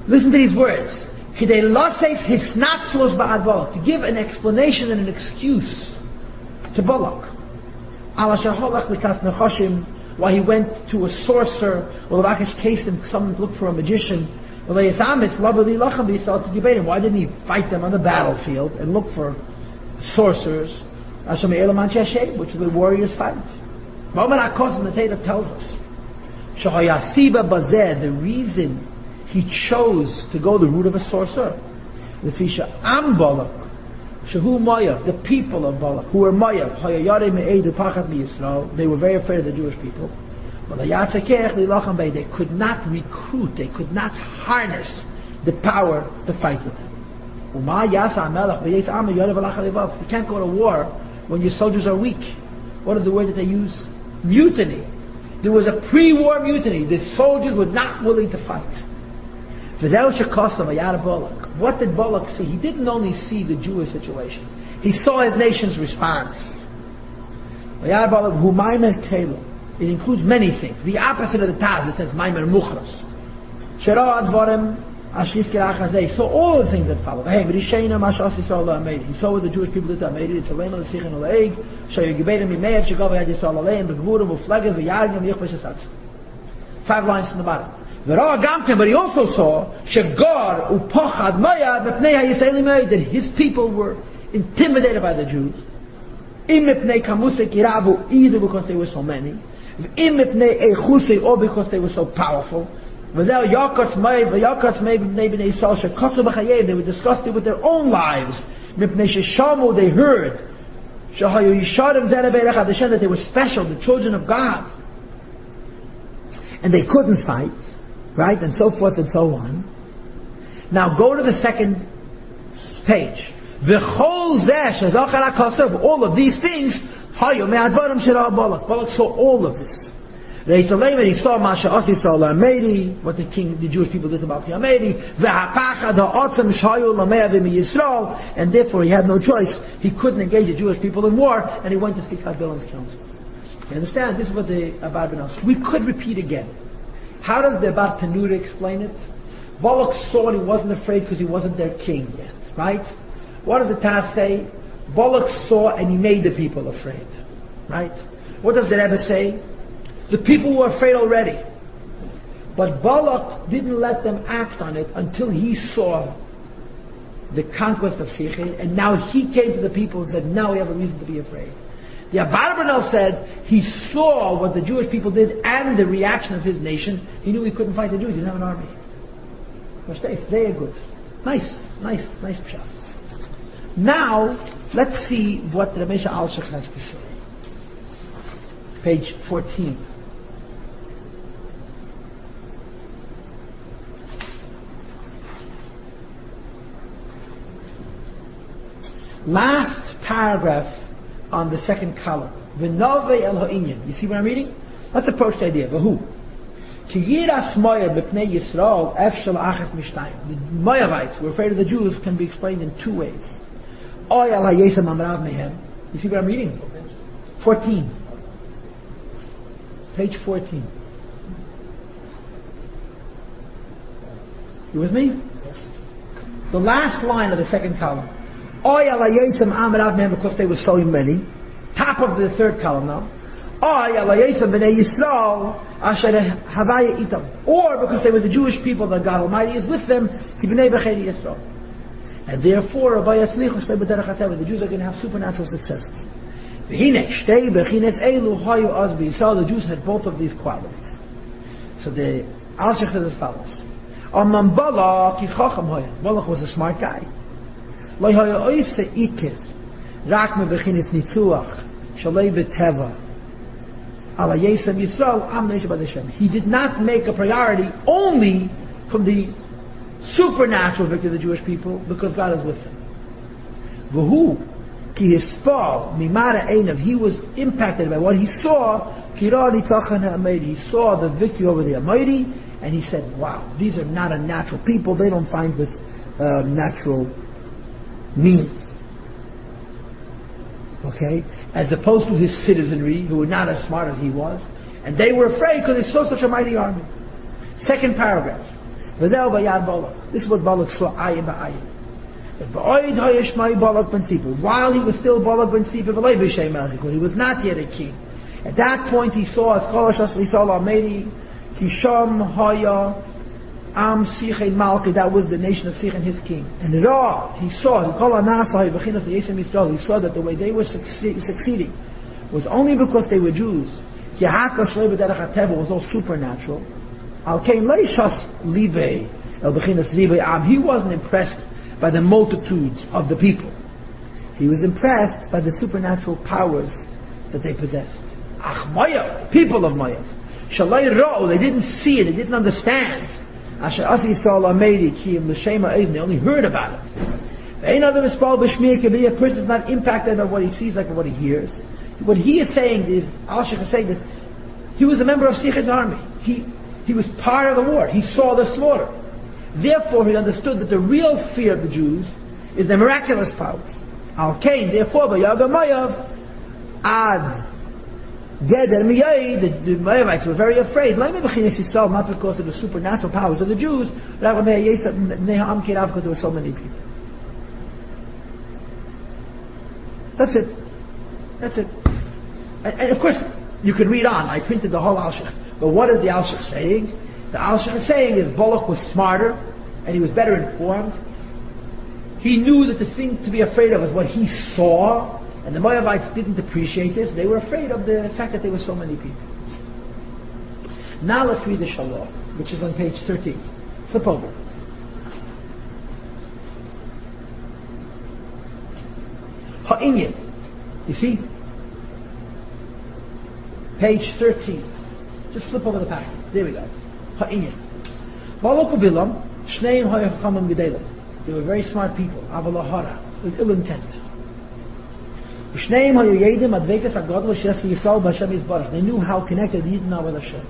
listen to these words, to give an explanation and an excuse to Balak. Why he went to a sorcerer, why someone looked for a magician. Why didn't he fight them on the battlefield and look for sorcerers? Which the warriors fight. The Torah tells us the reason he chose to go the route of a sorcerer, the people of Balak, who were Mayav, they were very afraid of the Jewish people. They could not recruit, they could not harness the power to fight with them. You can't go to war when your soldiers are weak. What is the word that they use? Mutiny. There was a pre-war mutiny. The soldiers were not willing to fight. What did Balak see? He didn't only see the Jewish situation. He saw his nation's response. It includes many things. The opposite of the Taz, it says Maimer Muchras. He saw all the things that follow. He saw what the Jewish people did to Amedi. It's a lema, the sicha, and the egg. Five lines from the bottom. But he also saw that his people were intimidated by the Jews. Either because they were so many, or because they were so powerful. They were disgusted with their own lives. They heard that they were special, the children of God, and they couldn't fight, right, and so forth and so on. Now go to the second page. All of these things, Balak saw all of this. He saw what the Jewish people did to Balak and therefore he had no choice. He couldn't engage the Jewish people in war, and he went to seek out Bilam's counsel. You understand? This is what the Abarbanel. We could repeat again. How does the Bar Tanura explain it? Balak saw and he wasn't afraid because he wasn't their king yet, right? What does the Taz say? Balak saw and he made the people afraid, right? What does the Rebbe say? The people were afraid already. But Balak didn't let them act on it until he saw the conquest of sicha, and now he came to the people and said, now we have a reason to be afraid. The Abarbanel said he saw what the Jewish people did and the reaction of his nation. He knew he couldn't fight the Jews. He didn't have an army. Very good. Nice pshat. Now, let's see what Rabbi Alshich has to say. Page 14. Last paragraph on the second column. V'novei el ha'inyan. You see what I'm reading? Let's approach the idea. V'hu. Ki yiras moyer b'pnei Yisrael efshel achas mishtayim. The Moabites were afraid of the Jews can be explained in two ways. Oy al ha'yesam amrav mehem. You see what I'm reading? 14. Page 14. You with me? The last line of the second column. Oy ala yesem amrav mehem, because they were so many. Top of the third column now. Oy ala yesem b'nei Yisrael asher havaya itam. Or because they were the Jewish people that God Almighty is with them. Ki b'nei b'chei Yisrael. And therefore, the Jews are going to have supernatural successes. So the Jews had both of these qualities. So the Alshich is as follows. Balak was a smart guy. He did not make a priority only from the supernatural victory of the Jewish people, because God is with him. He was impacted by what he saw. He saw the victory over the Almighty, and he said, wow, these are not a natural people. They don't find with natural means. Okay? As opposed to his citizenry, who were not as smart as he was. And they were afraid because they saw such a mighty army. Second paragraph. This is what Balak saw, ayin ba'ayin. While he was still Balak ben Sipir, when he was not yet a king, at that point he saw as Kolashas Lisal Almighty, Kisham Haya Am Sicha Malka, that was the nation of Sicha and his king. And Ra, he saw that the way they were succeeding was only because they were Jews. Was all supernatural. He wasn't impressed by the multitudes of the people. He was impressed by the supernatural powers that they possessed. The people of Moav. They didn't see it, they didn't understand. They only heard about it. A person is not impacted by what he sees like what he hears. What he is saying is, Alshich is saying that he was a member of Sicha's army. He was part of the war. He saw the slaughter. Therefore, he understood that the real fear of the Jews is the miraculous powers. Al-Kain, therefore, by Yagamayav, Ad, Geder Miyai, the Moabites were very afraid. Not because of the supernatural powers of the Jews, but because there were so many people. That's it. And of course, you can read on. I printed the whole Alshich. But what is the Alshich saying? The Alshich is saying is Balak was smarter and he was better informed. He knew that the thing to be afraid of was what he saw, and the Moabites didn't appreciate this. They were afraid of the fact that there were so many people. Now let's read the Shela, which is on page 13. Flip over. Ha'inyan. You see? Page 13. Just flip over the packet. There we go. Ha'inyan. Balak u'Bilam, shneim ha'yachamim gedelim. They were very smart people. Avalahara. With ill intent. Shneim ha'yoyedim advekas ha'gadol shef Yisrael b'Hashem Yisbarach. They knew how connected Yidden are with Hashem.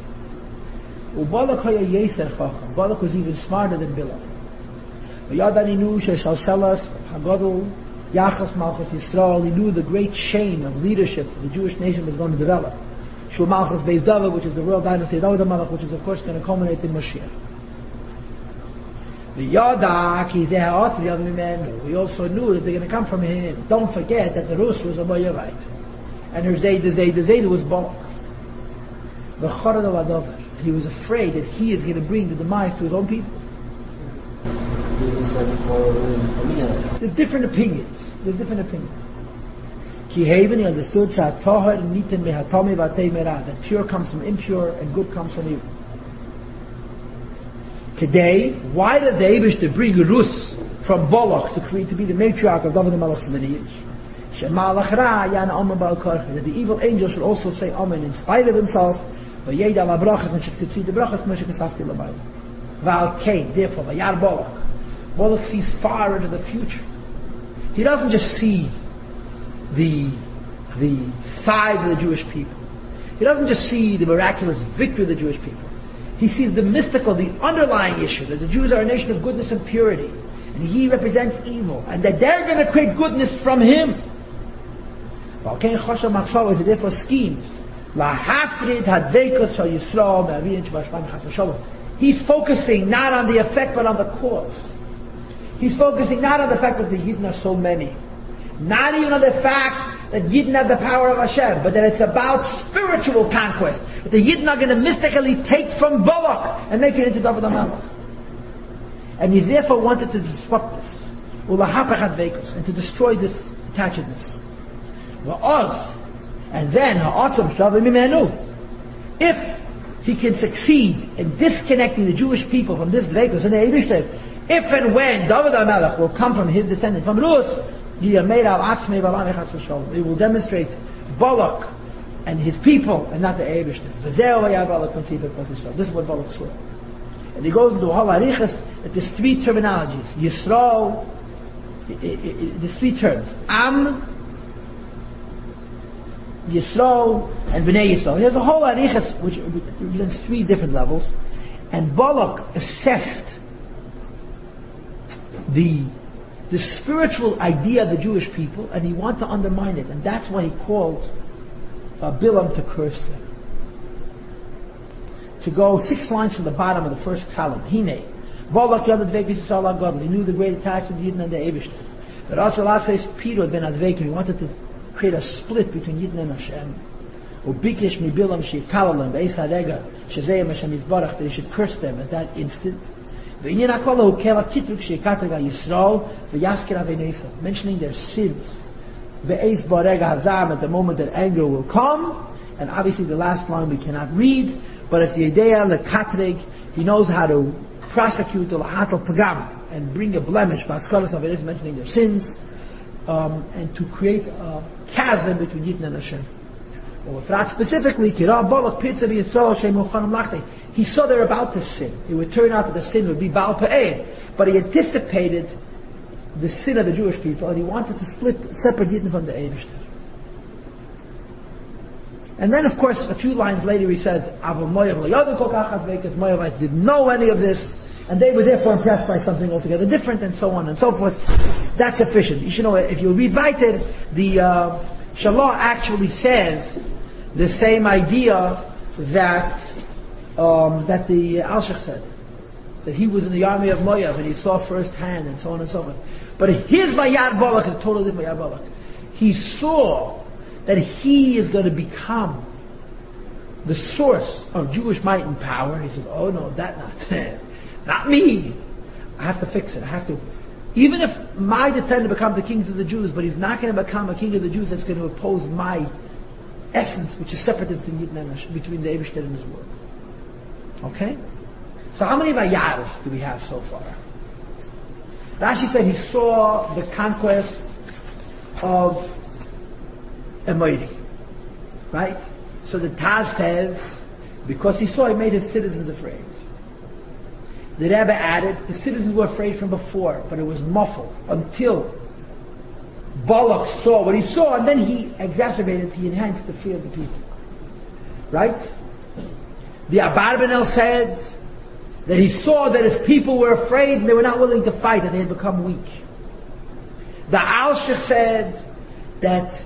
U'Balak ha'yoyeser chacham. Balak was even smarter than Bilam. V'yadani knew sheshalselas ha'gadol Yachas Malchus Yisrael. He knew the great chain of leadership the Jewish nation was going to develop. Shul Malchus Beis David, which is the royal dynasty of David Malach, which is of course going to culminate in Mashiach. We also knew that they're going to come from him. Don't forget that the Rus was a Moabite, and her Zayd was Balak. And he was afraid that he is going to bring the demise to his own people. There's different opinions. He understood that pure comes from impure and good comes from evil. Today, why does the Eibishter bring Rus from Balak to be the matriarch of David and Malach's lineage? That the evil angel should also say Amen in spite of himself, and should concede the brachas. Therefore, Balak sees far into the future. He doesn't just see the size of the Jewish people. He doesn't just see the miraculous victory of the Jewish people. He sees the mystical, the underlying issue, that the Jews are a nation of goodness and purity, and he represents evil, and that they're going to create goodness from him. Therefore schemes. He's focusing not on the effect but on the cause. He's focusing not on the fact that the Yidden are so many, not even on the fact that Yidden have the power of Hashem, but that it's about spiritual conquest. That the Yidden are going to mystically take from Balak and make it into David HaMelech. And he therefore wanted to disrupt this, and to destroy this attachedness. And then, if he can succeed in disconnecting the Jewish people from this Dveikus and the Eibishter, if and when David HaMelech will come from his descendant, from Rus, he will demonstrate Balak and his people and not the Eibishter. This is what Balak saw. And he goes into Hal Arichas that there's three terminologies. Yisrael, there's three terms. Am, Yisrael, and Bnei Yisrael. There's a whole Arichas which represents three different levels. And Balak assessed the spiritual idea of the Jewish people, and he wanted to undermine it, and that's why he called Bilam to curse them. To go 6 lines from the bottom of the first column, Hine, Balak Yad Advekis Yisrael HaGadol, he knew the great attachment of Yidden and the Eibishter. But also last says Peter ben Advekim, he wanted to create a split between Yidden and Hashem. Ubikish mi Bilam sheikalalem be'ez harega shezeyem Hashem Yisbarach, that he should curse them at that instant. Mentioning their sins, at the moment that anger will come, and obviously the last line we cannot read, but it's the idea the katrig. He knows how to prosecute the lahatal pagam and bring a blemish. Mentioning their sins, and to create a chasm between Yidden and Hashem. Or if not specifically, he saw they're about to sin. It would turn out that the sin would be Baal Pa'ed, but he anticipated the sin of the Jewish people, and he wanted to separate Yidden from the Eibishter. And then, of course, a few lines later he says, Moavites didn't know any of this, and they were therefore impressed by something altogether different, and so on and so forth. That's sufficient. You should know, if you read weiter, the Shela actually says the same idea that the Alshich said, that he was in the army of Moav and he saw firsthand, and so on and so forth. But his Vayar Balak is totally different Vayar Balak. He saw that he is going to become the source of Jewish might and power. He says, oh no, that not me. I have to fix it. I have to. Even if my descendant becomes the kings of the Jews, but he's not going to become a king of the Jews that's going to oppose my essence, which is separate between the Eibishter and his word. Okay? So how many Vayars do we have so far? Rashi said he saw the conquest of Emoiri. Right? So the Taz says, because he saw, he made his citizens afraid. The Rebbe added, the citizens were afraid from before, but it was muffled until Balak saw what he saw, and then he exacerbated, he enhanced the fear of the people. Right? The Abarbanel said that he saw that his people were afraid and they were not willing to fight, and they had become weak. The Alshich said that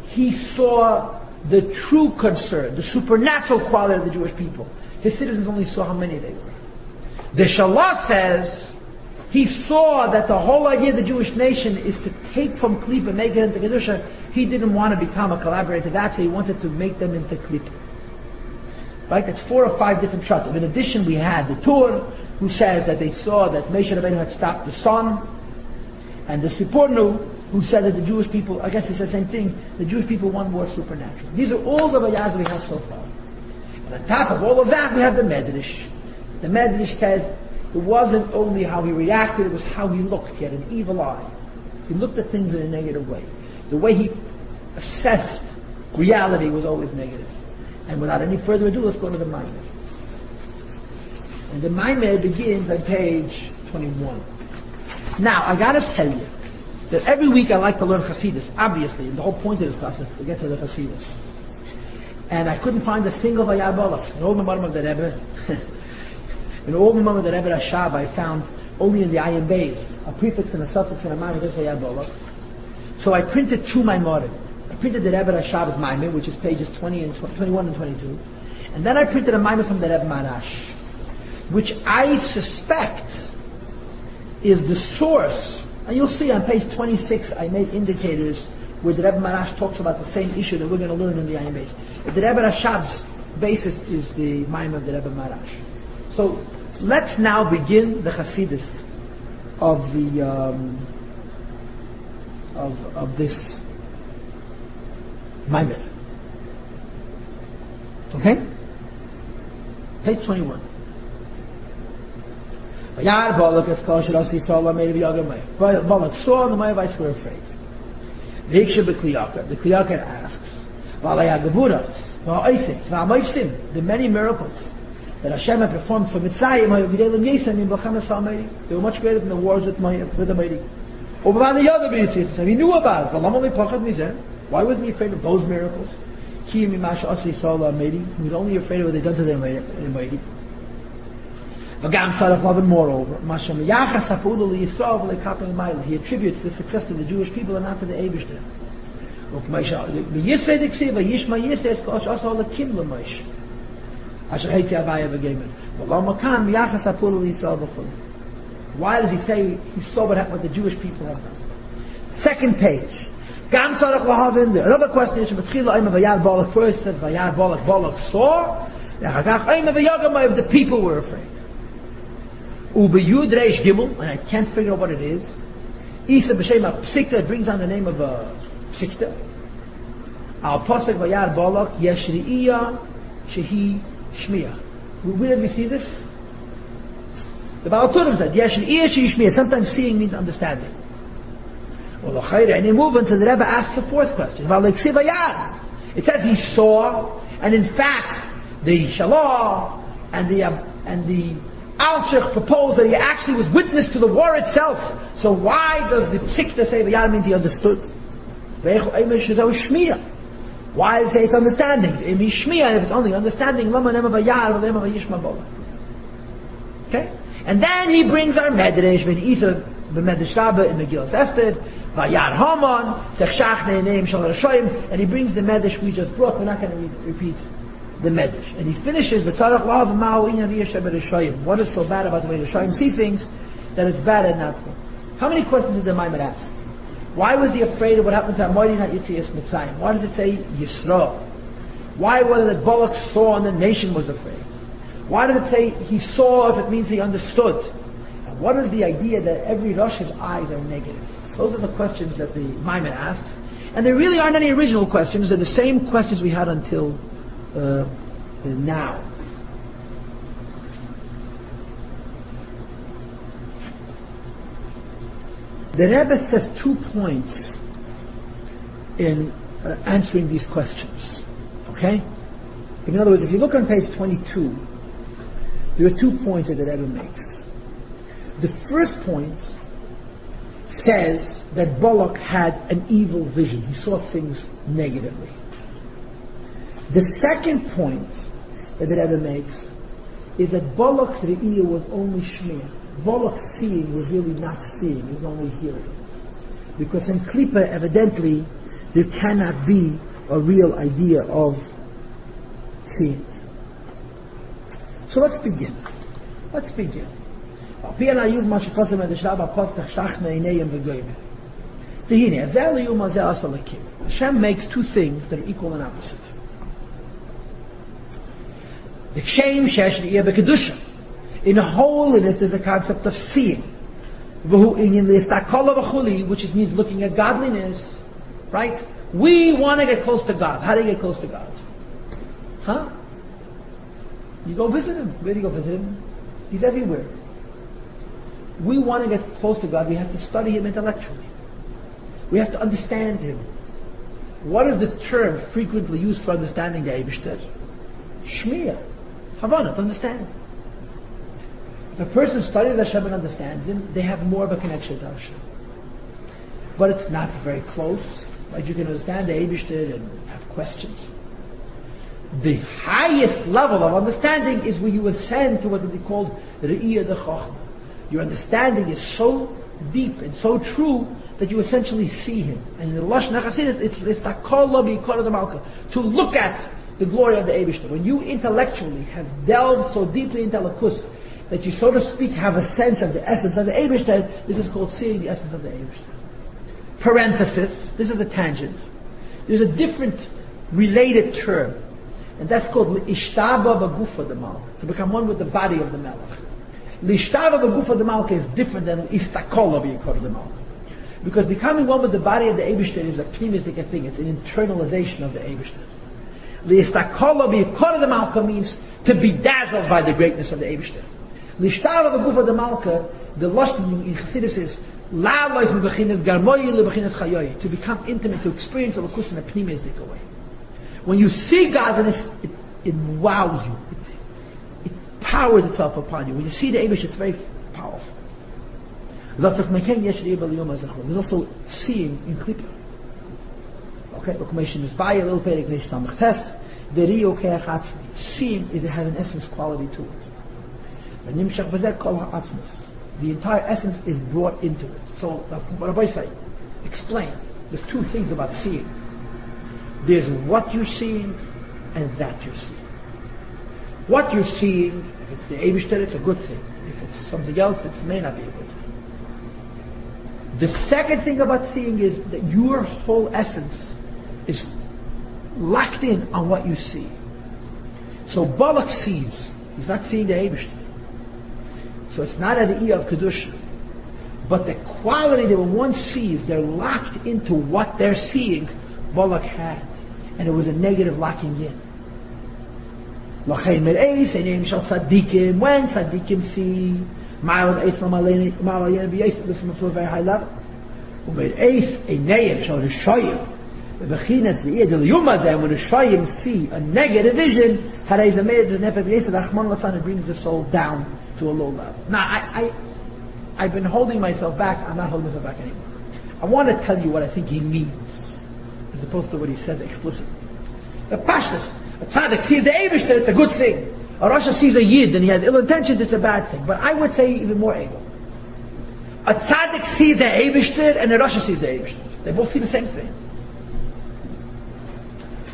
he saw the true concern, the supernatural quality of the Jewish people. His citizens only saw how many they were. The Shela says he saw that the whole idea of the Jewish nation is to take from Klip and make it into Kedusha. He didn't want to become a collaborator. That's why he wanted to make them into Klip. Right? That's 4 or 5 different shatim. In addition, we had the Tur, who says that they saw that Moshe Rabbeinu had stopped the sun, and the Sforna, who said that the Jewish people, I guess it's the same thing, the Jewish people want more supernatural. These are all the Vayaz we have so far. And on top of all of that, we have the Medrash. The Medrash says it wasn't only how he reacted, it was how he looked. He had an evil eye. He looked at things in a negative way. The way he assessed reality was always negative. And without any further ado, let's go to the Maimed. And the Maimed begins on page 21. Now, I gotta tell you that every week I like to learn Hasidus, obviously, and the whole point of this class is to get to the Hasidus. And I couldn't find a single Vayar Balak. In all the Maram of the Rebbe, in all the Maram of the Rebbe Rashab, I found only in the Ayin Beis, a prefix and a suffix and a Maimed of Vayar Balak. So I printed two Maimorim. I printed the Rebbe Rashab's Maimed, which is pages 21 and 22. And then I printed a Maimed from the Rebbe Marash, which I suspect is the source. And you'll see on page 26, I made indicators where the Rebbe Marash talks about the same issue that we're going to learn in the Ayin Beis. The Rebbe Rashab's basis is the Maimed of the Rebbe Marash. So let's now begin the Hasidus of the of this Maimed. Okay? Page 21. Balak saw and the Moabites were afraid. The Kliyakar asks, the many miracles that Hashem had performed for Mitzrayim, they were much greater than the wars with the mighty. He knew about it. Why wasn't he afraid of those miracles? He was only afraid of what they done to the mighty. And moreover, he attributes the success to the Jewish people and not to the Eibishter. Why does he say he saw what the Jewish people have done? Second page. Another question is, first says Vayar Balak saw, the people were afraid. Ubeyud Reish Gimel, and I can't figure out what it is. Isa b'shem Psikta, it brings on the name of a Psikta. Al Pasuk Vayar Balak Yeshriya Shehi Shmiya. Where did we see this? The Baal Turim said Yeshriya Shehi Shmiya. Sometimes seeing means understanding. Well, and you move into the Rebbe asks the fourth question. It says he saw, and in fact, the Shela and the Alshich proposed that he actually was witness to the war itself. So why does the Psikta say Vayar mean he understood? Why does it say it's understanding? If it's Shmiya, and if it's only understanding, okay? And then he brings our Medrash, when Isa b'Medrash Rabbah in Megillas Esther, Vayar Haman, Techshach Ne'eim Shal Rashoyim, and he brings the Medrash we just brought. We're not going to repeat the Medrash. And he finishes with Tzarech Lahav Ma'u Inyan Riyashem Rashoyim. What is so bad about the way the Rashoyim see things that it's bad and not good? How many questions did the Maimed ask? Why was he afraid of what happened to Amoydi not Yitzias Mitzrayim? Why does it say Yisro? Why was it that Balak saw and the nation was afraid? Why did it say he saw if it means he understood? And what is the idea that every Rosh's eyes are negative? Those are the questions that the Maimed asks. And there really aren't any original questions. They're the same questions we had until now. The Rebbe says 2 points in answering these questions. Okay? In other words, if you look on page 22, there are 2 points that the Rebbe makes. The first point says that Balak had an evil vision. He saw things negatively. The second point that the Rebbe makes is that Balak's re'iyah was only shmiya. Balak's seeing was really not seeing, it was only hearing. Because in Klippa, evidently, there cannot be a real idea of seeing. So let's begin. Hashem makes 2 things that are equal and opposite. In holiness, there's a concept of seeing. which means looking at godliness, right? We want to get close to God. How do you get close to God? Huh? You go visit Him. Where do you go visit Him? He's everywhere. We want to get close to God. We have to study Him intellectually. We have to understand Him. What is the term frequently used for understanding the Eibishter? Shmiya. Havana, to understand. If a person studies Hashem and understands Him, they have more of a connection to Hashem. But it's not very close. Right? You can understand the Eibishter and have questions. The highest level of understanding is where you ascend to what would be called Re'iyah de Chochmah. Your understanding is so deep and so true that you essentially see Him. And in the Lashon HaChasidus, it's takolo b'yikor de malka, to look at the glory of the Eibishter. When you intellectually have delved so deeply into Lakus that you, so to speak, have a sense of the essence of the Eibishter, this is called seeing the essence of the Eibishter. Parenthesis, this is a tangent. There's a different related term, and that's called l'ishtaba b'gufa de malka, to become one with the body of the Melech. L'ishtaba b'gufa de malka is different than istakola b'yikor de malka. Because becoming one with the body of the Eibishter is a pneumatic thing, it's an internalization of the Eibishter. L'istakola b'yikor de malka means to be dazzled by the greatness of the Eibishter. L'ishtaba b'gufa de malka, the lashon in Chassidus is la'alois m'bechinas garmoyi le'bechinas chayoyi, to become intimate, to experience a lakus in a pneumatic way. When you see godliness, it wows you. It powers itself upon you. When you see the Eibush, it's very powerful. There's also seeing in Klippa. Okay, seeing is it has an essence quality to it. The entire essence is brought into it. So, what Rabbi say? Explain. There's two things about seeing. There's what you're seeing and that you're seeing. What you're seeing, if it's the Eibishter, it's a good thing. If it's something else, it may not be a good thing. The second thing about seeing is that your whole essence is locked in on what you see. So Balak sees. He's not seeing the Eibishter. So it's not an idea of Kedusha. But the quality that when one sees, they're locked into what they're seeing, Balak had. And it was a negative locking in. When tzaddikim see, listen to a very high level. When the Shayim see a negative vision, it brings the soul down to a low level. Now, I've been holding myself back. I'm not holding myself back anymore. I want to tell you what I think he means, as opposed to what he says explicitly. A pashtus, a tzaddik sees the Eibishter, it's a good thing. A Rasha sees a Yid and he has ill intentions, it's a bad thing. But I would say even more evil. A tzaddik sees the Eibishter and a Rasha sees the Eibishter. They both see the same thing.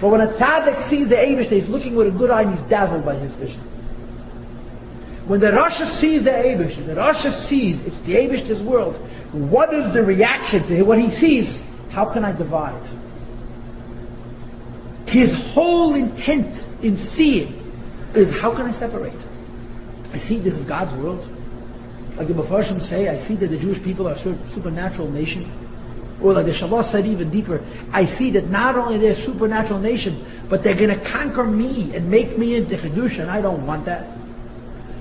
But when a tzaddik sees the Eibishter, he's looking with a good eye and he's dazzled by his vision. When the Rasha sees the Eibishter, the Rasha sees it's the Eibishter's world. What is the reaction to what he sees? How can I divide? His whole intent in seeing is, how can I separate? I see this is God's world. Like the Mefarshim say, I see that the Jewish people are a supernatural nation. Or like the Shela said even deeper, I see that not only they're a supernatural nation, but they're going to conquer me and make me into Kedusha, and I don't want that.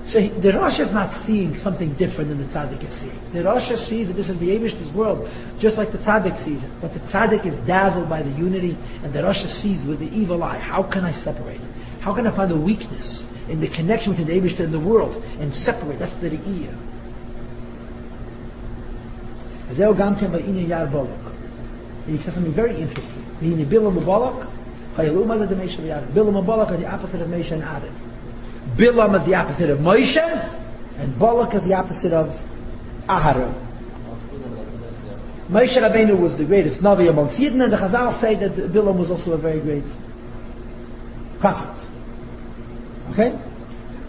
So the Rosh is not seeing something different than the Tzaddik is seeing. The Rosh sees that this is the Eibishter's world, just like the Tzaddik sees it. But the Tzaddik is dazzled by the unity, and the Rosh sees with the evil eye. How can I separate? How can I find a weakness in the connection between the Eibishter and the world and separate? That's the Re'iyah. And he says something very interesting. Bilam and Balak are the opposite of Moshe and Aaron. Bilam is the opposite of Moshe, and Balak is the opposite of Aharon. Moshe Rabbeinu was the greatest Navi amongst Yidden, and the Chazal say that Bilam was also a very great prophet. Okay?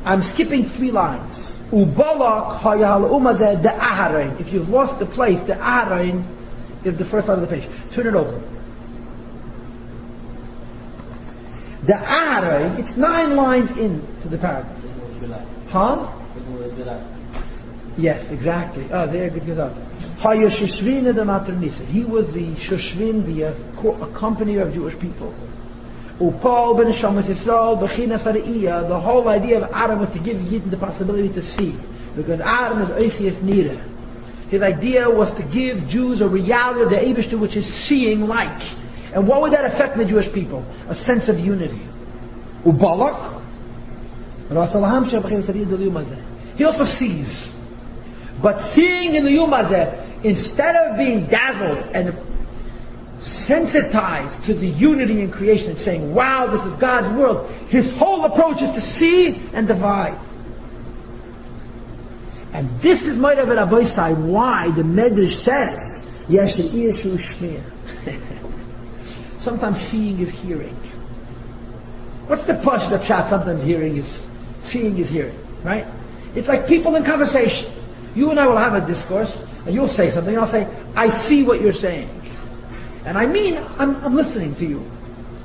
I'm skipping 3 lines. Ubalak hayal umazeh de Aharon. If you've lost the place, the Aharon is the first line of the page. Turn it over. The Aharon, it's 9 lines into the paragraph. Huh? Yes, exactly. Oh, there, good result. Haya Shushvina de Matronisa. He was the Shushvin, the accompanier of Jewish people. Upal ben Shamas Yisrael, Bechina Saraiya. The whole idea of Adam was to give Yidden the possibility to see. Because Adam is Oisius Nira. His idea was to give Jews a reality of the Eibishter which is seeing like. And what would that affect in the Jewish people? A sense of unity. Balak. He also sees. But seeing in the Yom Hazeh, instead of being dazzled and sensitized to the unity in creation and saying, wow, this is God's world, his whole approach is to see and divide. And this is Moirav and Aboisai, why the Medrash says, Yeshel Iyeshu Shmir. Sometimes seeing is hearing. What's the push that shot? Sometimes seeing is hearing, right? It's like people in conversation. You and I will have a discourse, and you'll say something, and I'll say, I see what you're saying. And I mean, I'm listening to you.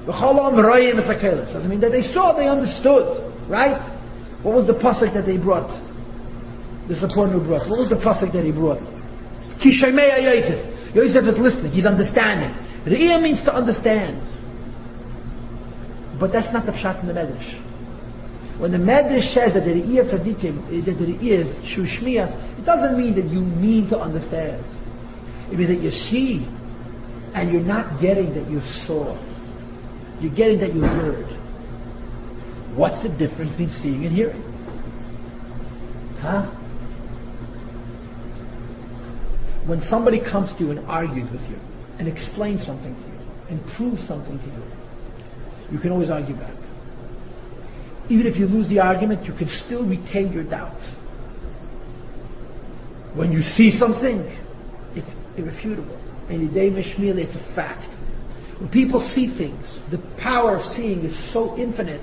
Doesn't mean that they saw, they understood, right? What was the pasuk that they brought? The Sforna brought. What was the pasuk that he brought? Ki Shemei Yosef. Yosef is listening, he's understanding. Re'iyah means to understand. But that's not the pshat in the Medrash. When the Medrash says that the Re'iyah Tzadikim, that the Re'iyah is Shushmiya, it doesn't mean that you mean to understand. It means that you see, and you're not getting that you saw. You're getting that you heard. What's the difference between seeing and hearing? Huh? When somebody comes to you and argues with you, and explains something to you, and proves something to you, you can always argue back. Even if you lose the argument, you can still retain your doubt. When you see something, it's irrefutable. And it's a fact. When people see things, the power of seeing is so infinite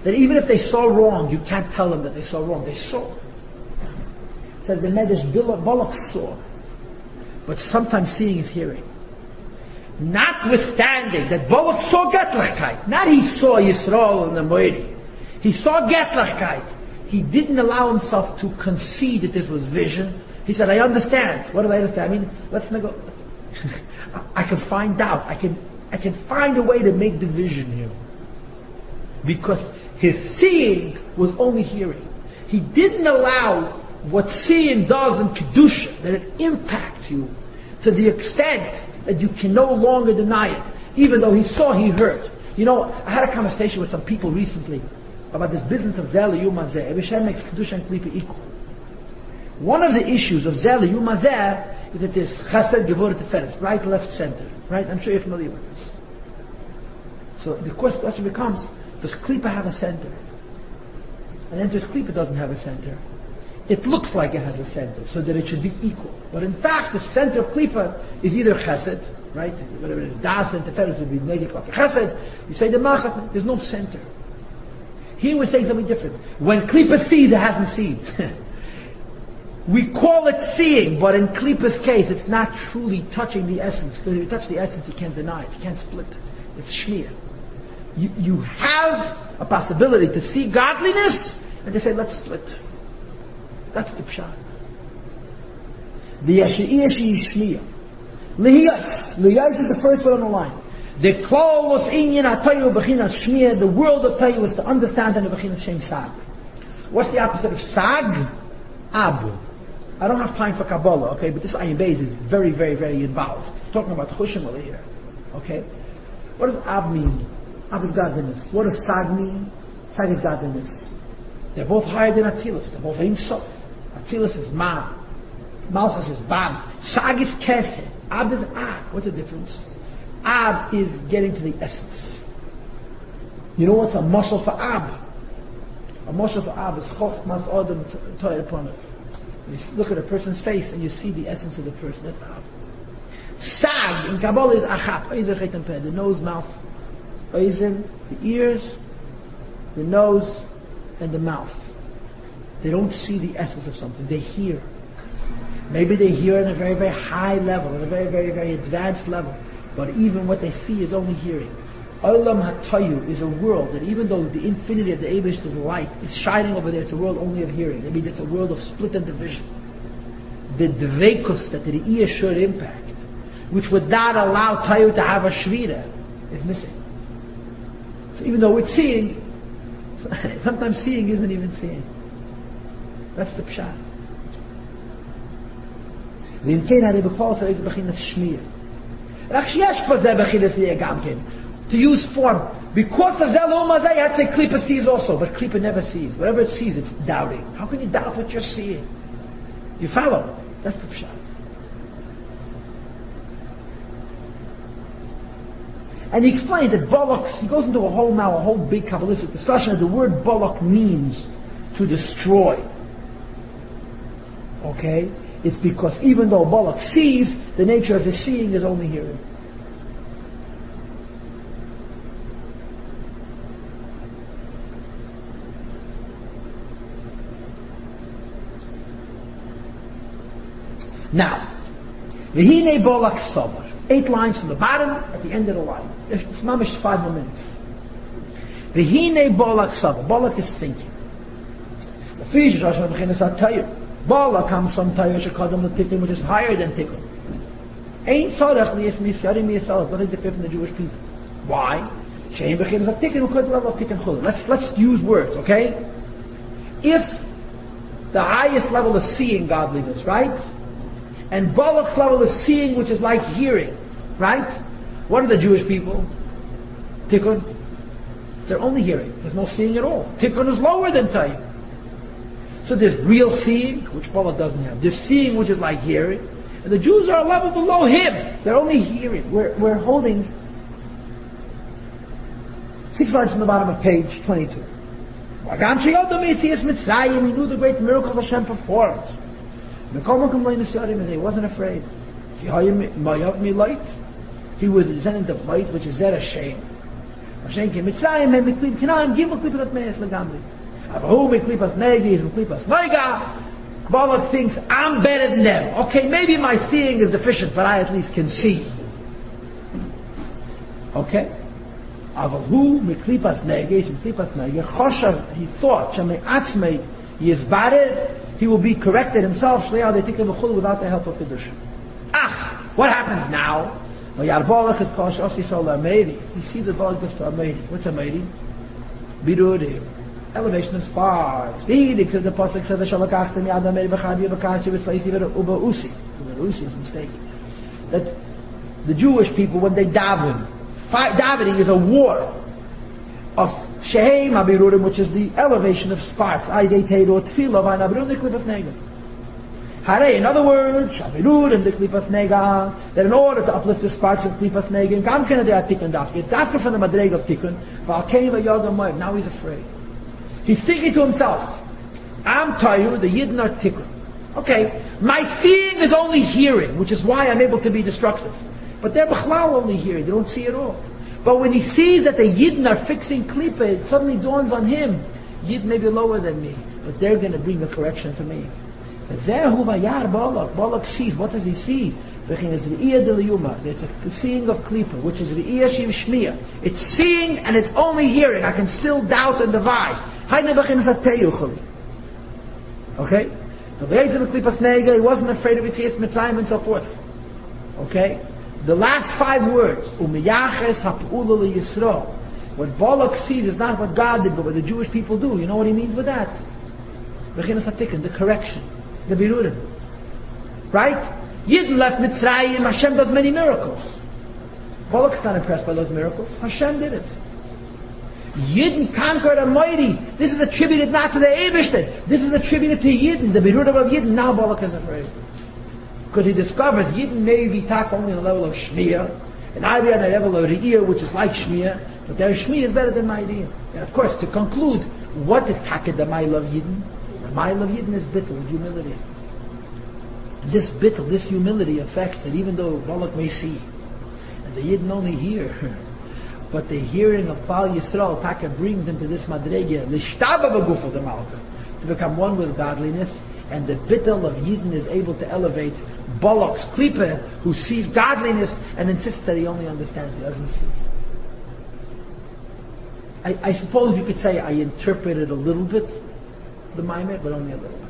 that even if they saw wrong, you can't tell them that they saw wrong. They saw. It says the Medrash Balak saw. But sometimes seeing is hearing. Notwithstanding that Balak saw Getlachkeit, not he saw Yisrael and the Moedi. He saw Getlachkeit. He didn't allow himself to concede that this was vision. He said, I understand. What did I understand? I mean, let's negotiate. I can find out. I can find a way to make division here. Because his seeing was only hearing. He didn't allow what seeing does in Kedusha, that it impacts you to the extent that you can no longer deny it. Even though he saw, he heard. You know, I had a conversation with some people recently about this business of Zel Yom Hazeh. Every Shem makes Kedusha and Klipa equal. One of the issues of Zel Yom Hazeh is that there's Chesed, Gevurah, Tiferes, right, left, center. Right? I'm sure you're familiar with this. So the question becomes, does Klipa have a center? And then if Klipa doesn't have a center, it looks like it has a center, so that it should be equal. But in fact, the center of Klipa is either Chesed, right? Whatever it is, Das and Tiferes would be negative. Chesed, you say the Machas, there's no center. Here we're saying something different. When Klipa sees, it hasn't seen. We call it seeing, but in Klipa's case, it's not truly touching the essence. Because if you touch the essence, you can't deny it. You can't split. It's Shmir. You have a possibility to see godliness, and they say, let's split. That's the pshat. The Yeshi'i Shmir. Lihiyas. Lihiyas is the first one on the line. The Klaus Inyan Atayu Bechinas Shmir. The world of Tayu is to understand and the Bechinas Shem Sag. What's the opposite of Sag? Ab. I don't have time for Kabbalah, okay, but this Ayin Beis is very, very, very involved. We're talking about Chushim over here, okay? What does Ab mean? Ab is godliness. What does Sag mean? Sag is godliness. They're both higher than Atzilus. They're both Ein Sof. Atzilus is Ma. Malchus is Bab. Sag is Kesed. Ab is Ab. What's the difference? Ab is getting to the essence. You know what's a muscle for Ab? A muscle for Ab is Chochmas Odom Toyer Ponev. You look at a person's face and you see the essence of the person. That's Ab. Sag in Kabbalah is Achap. The nose, mouth, Oizen, the ears, the nose, and the mouth. They don't see the essence of something. They hear. Maybe they hear on a very, very high level, on a very, very, very advanced level. But even what they see is only hearing. Olam HaTayu is a world that even though the infinity of the Eibishter's light is shining over there, it's a world only of hearing. I mean, it's a world of split and division. the dveikus that the Re'iyah should impact, which would not allow Tayu to have a shvira, is missing. So even though it's seeing, sometimes seeing isn't even seeing. That's the pshat. ואם כן, הרי בכל זאת איזה בחינת שמיע. רק שיש פה זה בחינת שמיע גם כן. To use form. Because of that, you have to say Klippa sees also, but Klippa never sees. Whatever it sees, it's doubting. How can you doubt what you're seeing? You follow? That's the pshat. And he explains that Balak, he goes into a whole big Kabbalistic discussion. The word Balak means to destroy. Okay? It's because even though Balak sees, the nature of his seeing is only hearing. Now, V'hinei Balak Savar. 8 lines from the bottom at the end of the line. It's mamish 5 more minutes. V'hinei Balak Savar. Balak is thinking. Balak comes from Tayyah Shekadam L'Tikkun, which is higher than Tikkun. Ain't Tzarech L'Yis Misyarim Yisrael. What is different from the Jewish people? Why? Shein B'Chin Zat Tikkun U'Kod Level Tikkun Chul. Let's use words, okay? If the highest level is seeing godliness, right? And Balak's level is seeing, which is like hearing, right? What are the Jewish people? Tikkun. They're only hearing. There's no seeing at all. Tikkun is lower than Tayyah. So there's real seeing, which Balak doesn't have. There's seeing, which is like hearing. And the Jews are a level below him. They're only hearing. We're holding 6 lines from the bottom of page 22. He knew the great miracles Hashem performed. He wasn't afraid. He was a descendant of light, which is there a shame. Balak thinks, I'm better than them. Okay, maybe my seeing is deficient, but I at least can see. Okay? He thought, he will be corrected himself without the help of Kedusha. What happens now? He sees the Balak goes to Ameri. What's Ameri? Biruri. Elevation of sparks. The Pasuk says, Usi is mistaken. That the Jewish people, when they daven, davening is a war of Shehem Abirurim, which is the elevation of sparks. In other words, Shabirurim the Klipas Nega, that in order to uplift the sparks of Klipas Nega, Gam Kena de Tikkun Dafka, Dafka from the Madreg of Tikkun, now he's afraid. He's thinking to himself, I'm Tayu, the Yidden are Tikkun. Okay, my seeing is only hearing, which is why I'm able to be destructive. But they're B'chlal only hearing, they don't see at all. But when he sees that the Yidden are fixing Klippa, it suddenly dawns on him, Yid may be lower than me, but they're going to bring a correction for me. Balak sees, what does he see? It's a seeing of Klippa, which is Re'iyah Shim Shmiya. It's seeing and it's only hearing. I can still doubt and divide. Okay? So he wasn't afraid of Yitzias Mitzrayim and so forth. Okay? The last 5 words, what Balak sees is not what God did, but what the Jewish people do. You know what he means with that? The correction, the birurim. Right? Yidden left Mitzrayim, Hashem does many miracles. Balak's not impressed by those miracles. Hashem did it. Yidden conquered a mighty. This is attributed not to the Eibishter. This is attributed to Yidden, the birurim of Yidden. Now Balak is afraid. Because he discovers Yidden may be taught only on the level of Shmiya, and I be on the level of Re'iyah, which is like Shmiya, but their Shmiya is better than my Re'iyah. And of course, to conclude, what is Taked the Mile of Yidden? The Mile of Yidden is bittul, is humility. This bittul, this humility affects that even though Balak may see, and the Yidden only hear, but the hearing of Klal Yisrael, Taka brings them to this madregah, l'shtaba b'guf of the Malka, to become one with godliness, and the bittul of Yidden is able to elevate Balak's klipa, who sees godliness and insists that he only understands, he doesn't see. I suppose you could say I interpreted a little bit the Maimed, but only a little bit.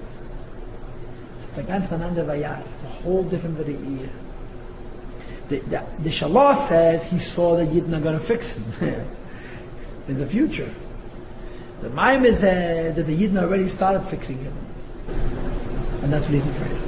It's a ganz another vayar. It's a whole different vari'iyah. The Shela says he saw that Yidden are going to fix him in the future. The Maimon says that the Yidden already started fixing him. And that's what he's afraid of.